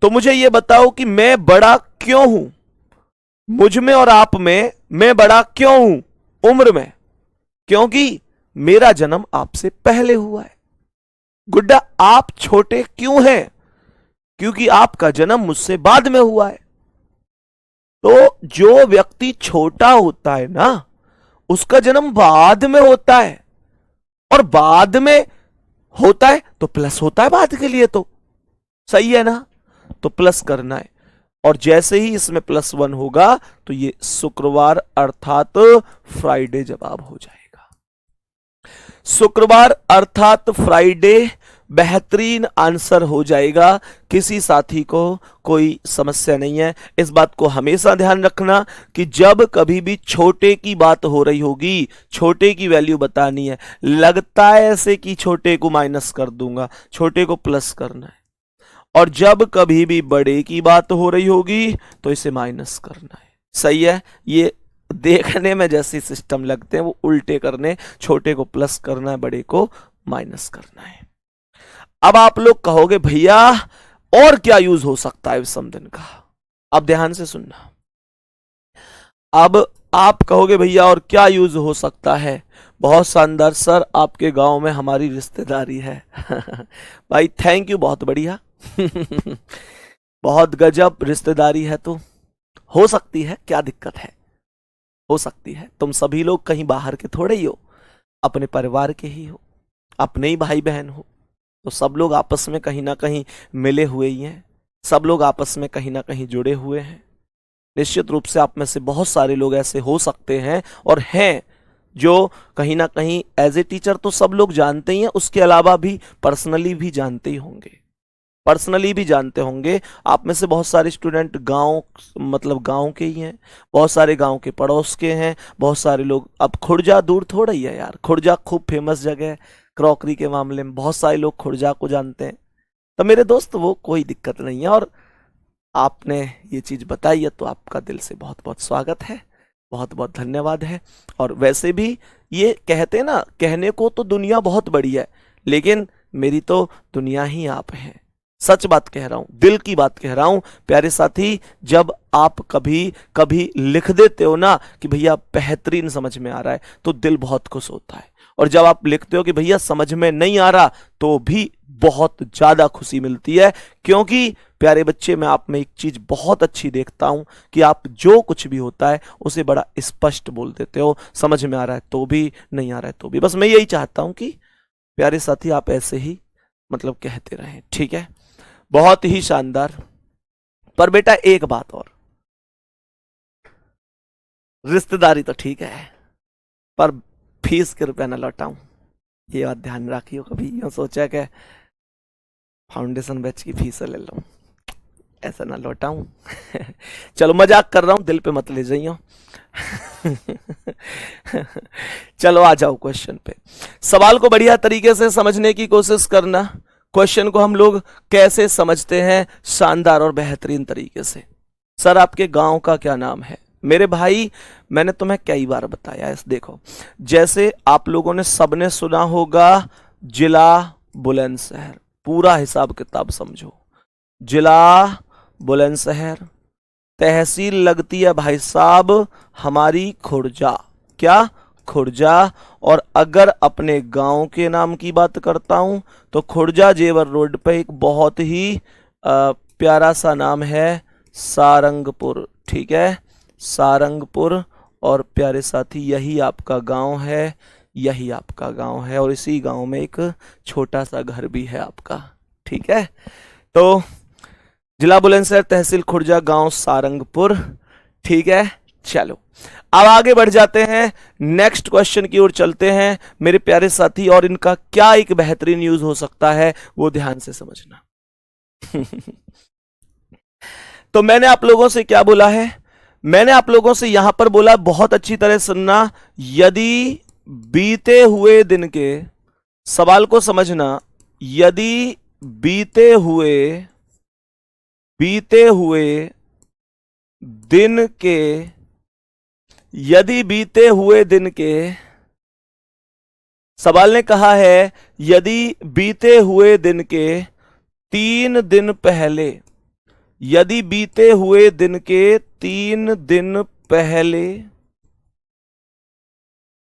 तो मुझे यह बताओ कि मैं बड़ा क्यों हूं? मुझ में और आप में मैं बड़ा क्यों हूं उम्र में? क्योंकि मेरा जन्म आपसे पहले हुआ है। गुड्डा आप छोटे क्यों हैं? क्योंकि आपका जन्म मुझसे बाद में हुआ है। तो जो व्यक्ति छोटा होता है ना, उसका जन्म बाद में होता है, और बाद में होता है तो प्लस होता है बाद के लिए। तो सही है ना? तो प्लस करना है, और जैसे ही इसमें +1 होगा तो ये शुक्रवार अर्थात फ्राइडे जवाब हो जाएगा। शुक्रवार अर्थात फ्राइडे बेहतरीन आंसर हो जाएगा। किसी साथी को कोई समस्या नहीं है। इस बात को हमेशा ध्यान रखना कि जब कभी भी छोटे की बात हो रही होगी, छोटे की वैल्यू बतानी है, लगता है ऐसे कि छोटे को माइनस कर दूंगा, छोटे को प्लस करना है। और जब कभी भी बड़े की बात हो रही होगी तो इसे माइनस करना है। सही है? ये देखने में जैसे सिस्टम लगते हैं वो उल्टे करने, छोटे को प्लस करना है, बड़े को माइनस करना है। अब आप लोग कहोगे भैया और क्या यूज हो सकता है विषम दिन का? अब ध्यान से सुनना। अब आप कहोगे भैया और क्या यूज हो सकता है? बहुत शानदार सर, आपके गांव में हमारी रिश्तेदारी है। भाई थैंक यू, बहुत बढ़िया। बहुत गजब रिश्तेदारी है। तो हो सकती है, क्या दिक्कत है? हो सकती है। तुम सभी लोग कहीं बाहर के थोड़े ही हो, अपने परिवार के ही हो, अपने ही भाई बहन हो। तो सब लोग आपस में कहीं ना कहीं मिले हुए ही हैं, सब लोग आपस में कहीं ना कहीं जुड़े हुए हैं। निश्चित रूप से आप में से बहुत सारे लोग ऐसे हो सकते हैं और हैं जो कहीं ना कहीं एज ए टीचर तो सब लोग जानते ही हैं, उसके अलावा भी पर्सनली भी जानते ही होंगे। पर्सनली भी जानते होंगे। आप में से बहुत सारे स्टूडेंट गांव मतलब गांव के ही हैं, बहुत सारे गांव के पड़ोस के हैं, बहुत सारे लोग, अब खुर्जा दूर थोड़ा ही है यार, खुर्जा खूब फेमस जगह है क्रॉकरी के मामले में, बहुत सारे लोग खुर्जा को जानते हैं। तो मेरे दोस्त वो कोई दिक्कत नहीं है, और आपने ये चीज़ बताई है तो आपका दिल से बहुत बहुत स्वागत है, बहुत बहुत धन्यवाद है। और वैसे भी ये कहते ना, कहने को तो दुनिया बहुत बड़ी है लेकिन मेरी तो दुनिया ही आप हैं। सच बात कह रहा हूं, दिल की बात कह रहा हूं प्यारे साथी। जब आप कभी कभी लिख देते हो ना कि भैया बेहतरीन समझ में आ रहा है तो दिल बहुत खुश होता है, और जब आप लिखते हो कि भैया समझ में नहीं आ रहा तो भी बहुत ज्यादा खुशी मिलती है। क्योंकि प्यारे बच्चे, मैं आप में एक चीज बहुत अच्छी देखता हूं कि आप जो कुछ भी होता है उसे बड़ा स्पष्ट बोल देते हो, समझ में आ रहा है तो भी, नहीं आ रहा है तो भी। बस मैं यही चाहता हूं कि प्यारे साथी आप ऐसे ही मतलब कहते रहें, ठीक है? बहुत ही शानदार। पर बेटा एक बात और, रिश्तेदारी तो ठीक है पर फीस के रुपया ना लौटाऊं, ये बात ध्यान रखियो। कभी यूं सोचा कि फाउंडेशन बैच की फीस ले लूं, ऐसा ना लौटाऊं। चलो मजाक कर रहा हूं, दिल पे मत ले जाइयो। चलो आ जाओ क्वेश्चन पे। सवाल को बढ़िया तरीके से समझने की कोशिश करना। क्वेश्चन को हम लोग कैसे समझते हैं? शानदार और बेहतरीन तरीके से। सर आपके गांव का क्या नाम है? मेरे भाई मैंने तुम्हें कई बार बताया है। देखो, जैसे आप लोगों ने सबने सुना होगा जिला बुलंदशहर, पूरा हिसाब किताब समझो। जिला बुलंदशहर, तहसील लगती है भाई साहब हमारी खुर्जा। क्या? खुर्जा। और अगर अपने गांव के नाम की बात करता हूं तो खुर्जा जेवर रोड पे एक बहुत ही प्यारा सा नाम है सारंगपुर। ठीक है, सारंगपुर। और प्यारे साथी यही आपका गांव है, यही आपका गांव है, और इसी गांव में एक छोटा सा घर भी है आपका। ठीक है, तो जिला बुलंदशहर, तहसील खुर्जा, गांव सारंगपुर। ठीक है, चलो अब आगे बढ़ जाते हैं, नेक्स्ट क्वेश्चन की ओर चलते हैं मेरे प्यारे साथी। और इनका क्या एक बेहतरीन यूज हो सकता है वो ध्यान से समझना। तो मैंने आप लोगों से क्या बोला है? मैंने आप लोगों से यहां पर बोला, बहुत अच्छी तरह सुनना, यदि बीते हुए दिन के, सवाल को समझना, यदि बीते हुए दिन के, यदि बीते हुए दिन के, सवाल ने कहा है यदि बीते हुए दिन के 3 दिन पहले, यदि बीते हुए दिन के 3 दिन पहले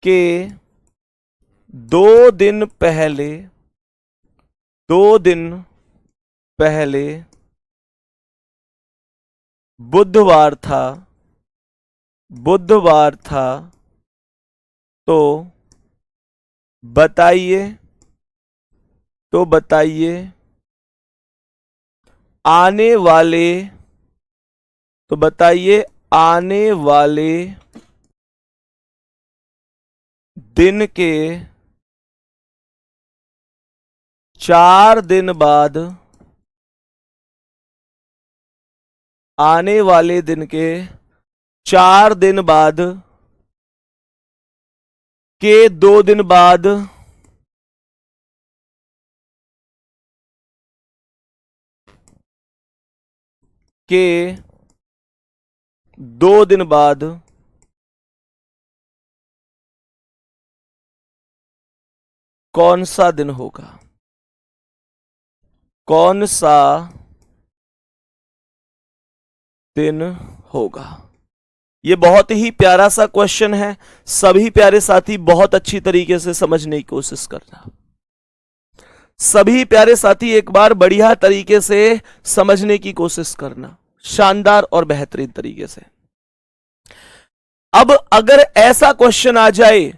के 2 दिन पहले, 2 दिन पहले बुधवार था, बुधवार था, तो बताइए, तो बताइए आने वाले, तो बताइए आने वाले दिन के 4 दिन बाद, आने वाले दिन के 4 दिन बाद के 2 दिन बाद के 2 दिन बाद कौन सा दिन होगा? कौन सा दिन होगा? ये बहुत ही प्यारा सा क्वेश्चन है, सभी प्यारे साथी बहुत अच्छी तरीके से समझने की कोशिश करना। सभी प्यारे साथी एक बार बढ़िया तरीके से समझने की कोशिश करना, शानदार और बेहतरीन तरीके से। अब अगर ऐसा क्वेश्चन आ जाए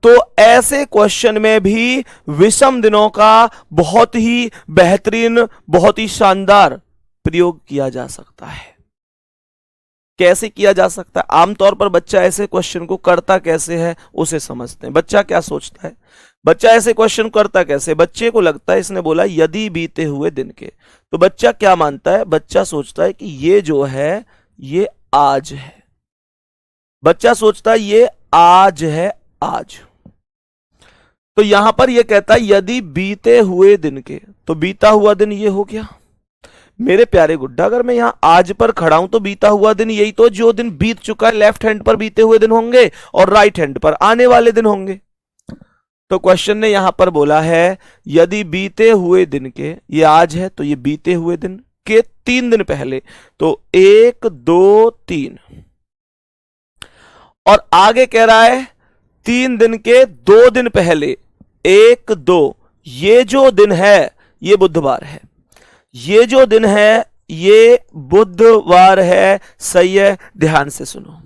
तो ऐसे क्वेश्चन में भी विषम दिनों का बहुत ही बेहतरीन, बहुत ही शानदार प्रयोग किया जा सकता है। कैसे किया जा सकता है? आमतौर पर बच्चा ऐसे क्वेश्चन को करता कैसे है उसे समझते हैं। बच्चा क्या सोचता है? बच्चा ऐसे क्वेश्चन करता कैसे? बच्चे को लगता है, इसने बोला यदि बीते हुए दिन के, तो बच्चा क्या मानता है? बच्चा सोचता है कि ये जो है ये आज है। बच्चा सोचता है ये आज है, आज। तो यहां पर ये कहता है यदि बीते हुए दिन के, तो बीता हुआ दिन ये हो गया। मेरे प्यारे गुड्डा, अगर मैं यहां आज पर खड़ा हूं तो बीता हुआ दिन यही तो जो दिन बीत चुका है, लेफ्ट हैंड पर बीते हुए दिन होंगे और राइट हैंड पर आने वाले दिन होंगे। तो क्वेश्चन ने यहां पर बोला है यदि बीते हुए दिन के, ये आज है तो ये बीते हुए दिन के 3 दिन पहले, तो 1 2 3, और आगे कह रहा है 3 दिन के 2 दिन पहले 1 2, ये जो दिन है ये बुधवार है, ये जो दिन है ये बुधवार है। सही है, ध्यान से सुनो।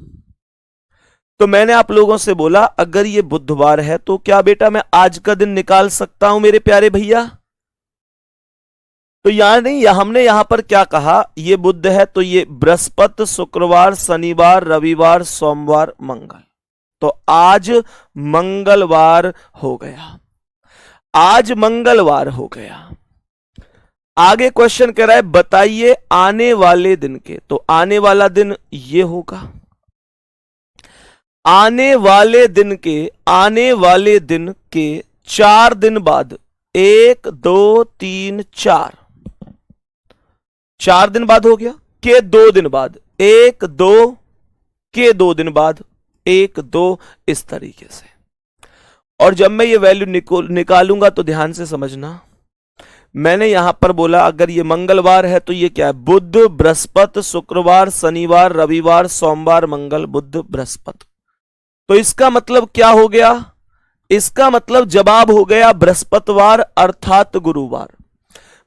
तो मैंने आप लोगों से बोला अगर ये बुधवार है तो क्या बेटा मैं आज का दिन निकाल सकता हूं मेरे प्यारे भैया? तो यहां नहीं, हमने यहां पर क्या कहा, ये बुध है तो ये बृहस्पति, शुक्रवार, शनिवार, रविवार, सोमवार, मंगल, तो आज मंगलवार हो गया, आज मंगलवार हो गया। आगे क्वेश्चन कह रहा है बताइए आने वाले दिन के, तो आने वाला दिन ये होगा। आने वाले दिन के, आने वाले दिन के 4 दिन बाद, 1 2 3 4, 4 दिन बाद हो गया, के 2 दिन बाद, 1 2 के 2 दिन बाद, 1 2, इस तरीके से। और जब मैं ये वैल्यू निकालूंगा तो ध्यान से समझना, मैंने यहां पर बोला अगर ये मंगलवार है तो ये क्या है, बुध बृहस्पति शुक्रवार शनिवार रविवार सोमवार मंगल बुध बृहस्पति। तो इसका मतलब क्या हो गया, इसका मतलब जवाब हो गया बृहस्पतिवार अर्थात गुरुवार।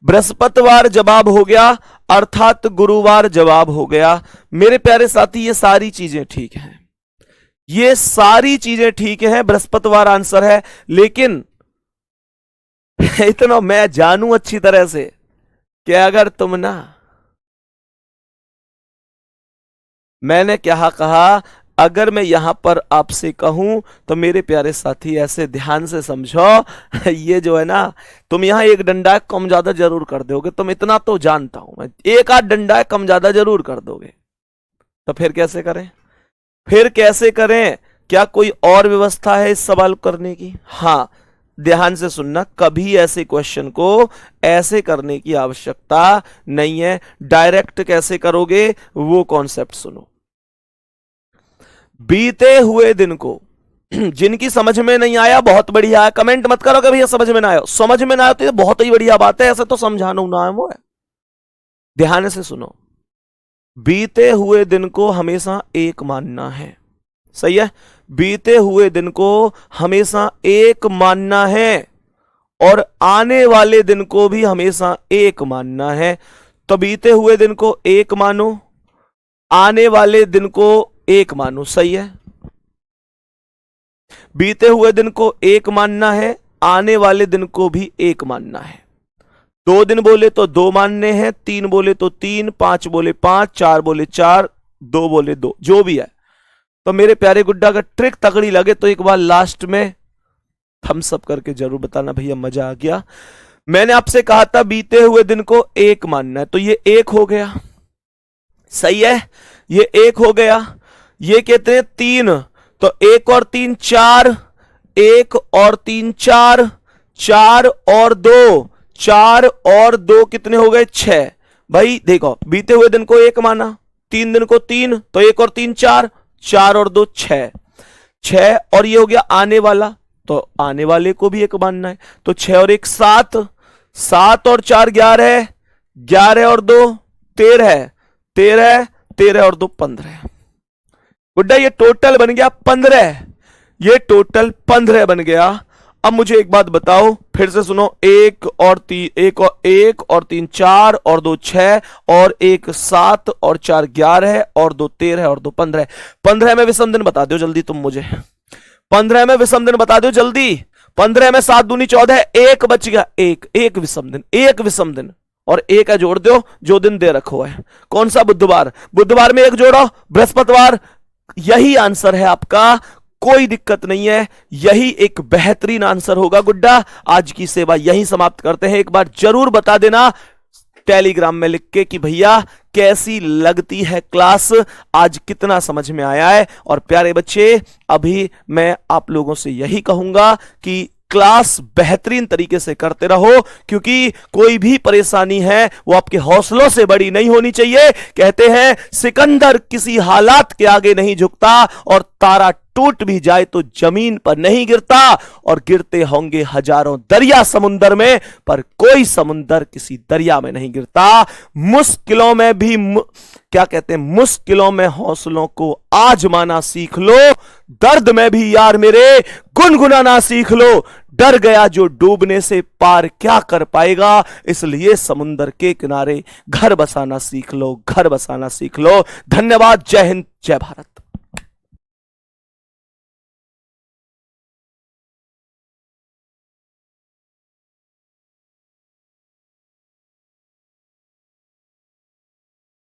बृहस्पतिवार जवाब हो गया अर्थात गुरुवार जवाब हो गया। मेरे प्यारे साथी ये सारी चीजें ठीक हैं, ये सारी चीजें ठीक हैं, बृहस्पतिवार आंसर है। लेकिन इतना मैं जानूं अच्छी तरह से कि अगर तुम ना, मैंने क्या कहा, अगर मैं यहां पर आपसे कहूं तो मेरे प्यारे साथी ऐसे ध्यान से समझो, ये जो है ना, तुम यहां एक डंडा कम ज्यादा जरूर कर दोगे, तुम इतना तो जानता हूं मैं, एक आध डंडा कम ज्यादा जरूर कर दोगे। तो फिर कैसे करें, फिर कैसे करें, क्या कोई और व्यवस्था है इस सवाल करने की? हां, ध्यान से सुनना, कभी ऐसे क्वेश्चन को ऐसे करने की आवश्यकता नहीं है। डायरेक्ट कैसे करोगे वो कॉन्सेप्ट सुनो। बीते हुए दिन को, जिनकी समझ में नहीं आया बहुत बढ़िया है, कमेंट मत करो कि भैया समझ में ना आया, समझ में ना आया तो ये बहुत ही बढ़िया बात है, ऐसे तो समझाना ना है वो है। ध्यान से सुनो, बीते हुए दिन को हमेशा एक मानना है, सही है, बीते हुए दिन को हमेशा एक मानना है और आने वाले दिन को भी हमेशा एक मानना है। तो बीते हुए दिन को एक मानो, आने वाले दिन को एक मानो, सही है, बीते हुए दिन को एक मानना है, आने वाले दिन को भी एक मानना है। 2 दिन बोले तो 2 मानने हैं, 3 बोले तो 3, 5 बोले 5, 4 बोले 4, 2 बोले 2, जो भी है। तो मेरे प्यारे गुड्डा का ट्रिक तगड़ी लगे तो एक बार लास्ट में थम्स अप करके जरूर बताना भैया मजा आ गया। मैंने आपसे कहा था बीते हुए दिन को एक मानना है, तो ये एक हो गया, सही है, ये एक हो गया। ये कहते हैं 3, तो 1 और 3 4, 1 और 3 4, 4 और 2, 4 और 2 कितने हो गए 6। भाई देखो, बीते हुए दिन को एक माना, 3 दिन को 3, तो 1 और 3 4, 4 और 2 6, 6 और ये हो गया आने वाला, तो आने वाले को भी एक मानना है, तो 6 और 1 7, 7 और 4 11, 11 और 2 13, 13, 13 और 2 15। गुड्डा ये टोटल बन गया 15, ये टोटल 15 बन गया। अब मुझे एक बात बताओ, फिर से सुनो, 1 और 3 4 और 2 6 और 1 7 और 4 11 और 2 13 और 2 15। 15 में विषम दिन बता दो जल्दी तुम मुझे, 15 में विषम दिन बता दो जल्दी। 15 में 7 दूनी 14, 1 बच गया, एक विषम दिन, एक विषम दिन, और एक है जोड़ दो जो दिन दे रखो है, कौन सा, बुधवार, बुधवार में 1 जोड़ो, बृहस्पतिवार। यही आंसर है आपका, कोई दिक्कत नहीं है, यही एक बेहतरीन आंसर होगा गुड्डा। आज की सेवा यही समाप्त करते हैं। एक बार जरूर बता देना टेलीग्राम में लिख के कि भैया कैसी लगती है क्लास, आज कितना समझ में आया है। और प्यारे बच्चे, अभी मैं आप लोगों से यही कहूंगा कि क्लास बेहतरीन तरीके से करते रहो, क्योंकि कोई भी परेशानी है वो आपके हौसलों से बड़ी नहीं होनी चाहिए। कहते हैं सिकंदर किसी हालात के आगे नहीं झुकता, और तारा टूट भी जाए तो जमीन पर नहीं गिरता, और गिरते होंगे हजारों दरिया समुंदर में, पर कोई समुंदर किसी दरिया में नहीं गिरता। मुश्किलों में भी क्या कहते हैं, मुश्किलों में हौसलों को आजमाना सीख लो, दर्द में भी यार मेरे गुनगुनाना सीख लो। डर गया जो डूबने से पार क्या कर पाएगा, इसलिए समुंदर के किनारे घर बसाना सीख लो, घर बसाना सीख लो। धन्यवाद, जय हिंद, जय भारत।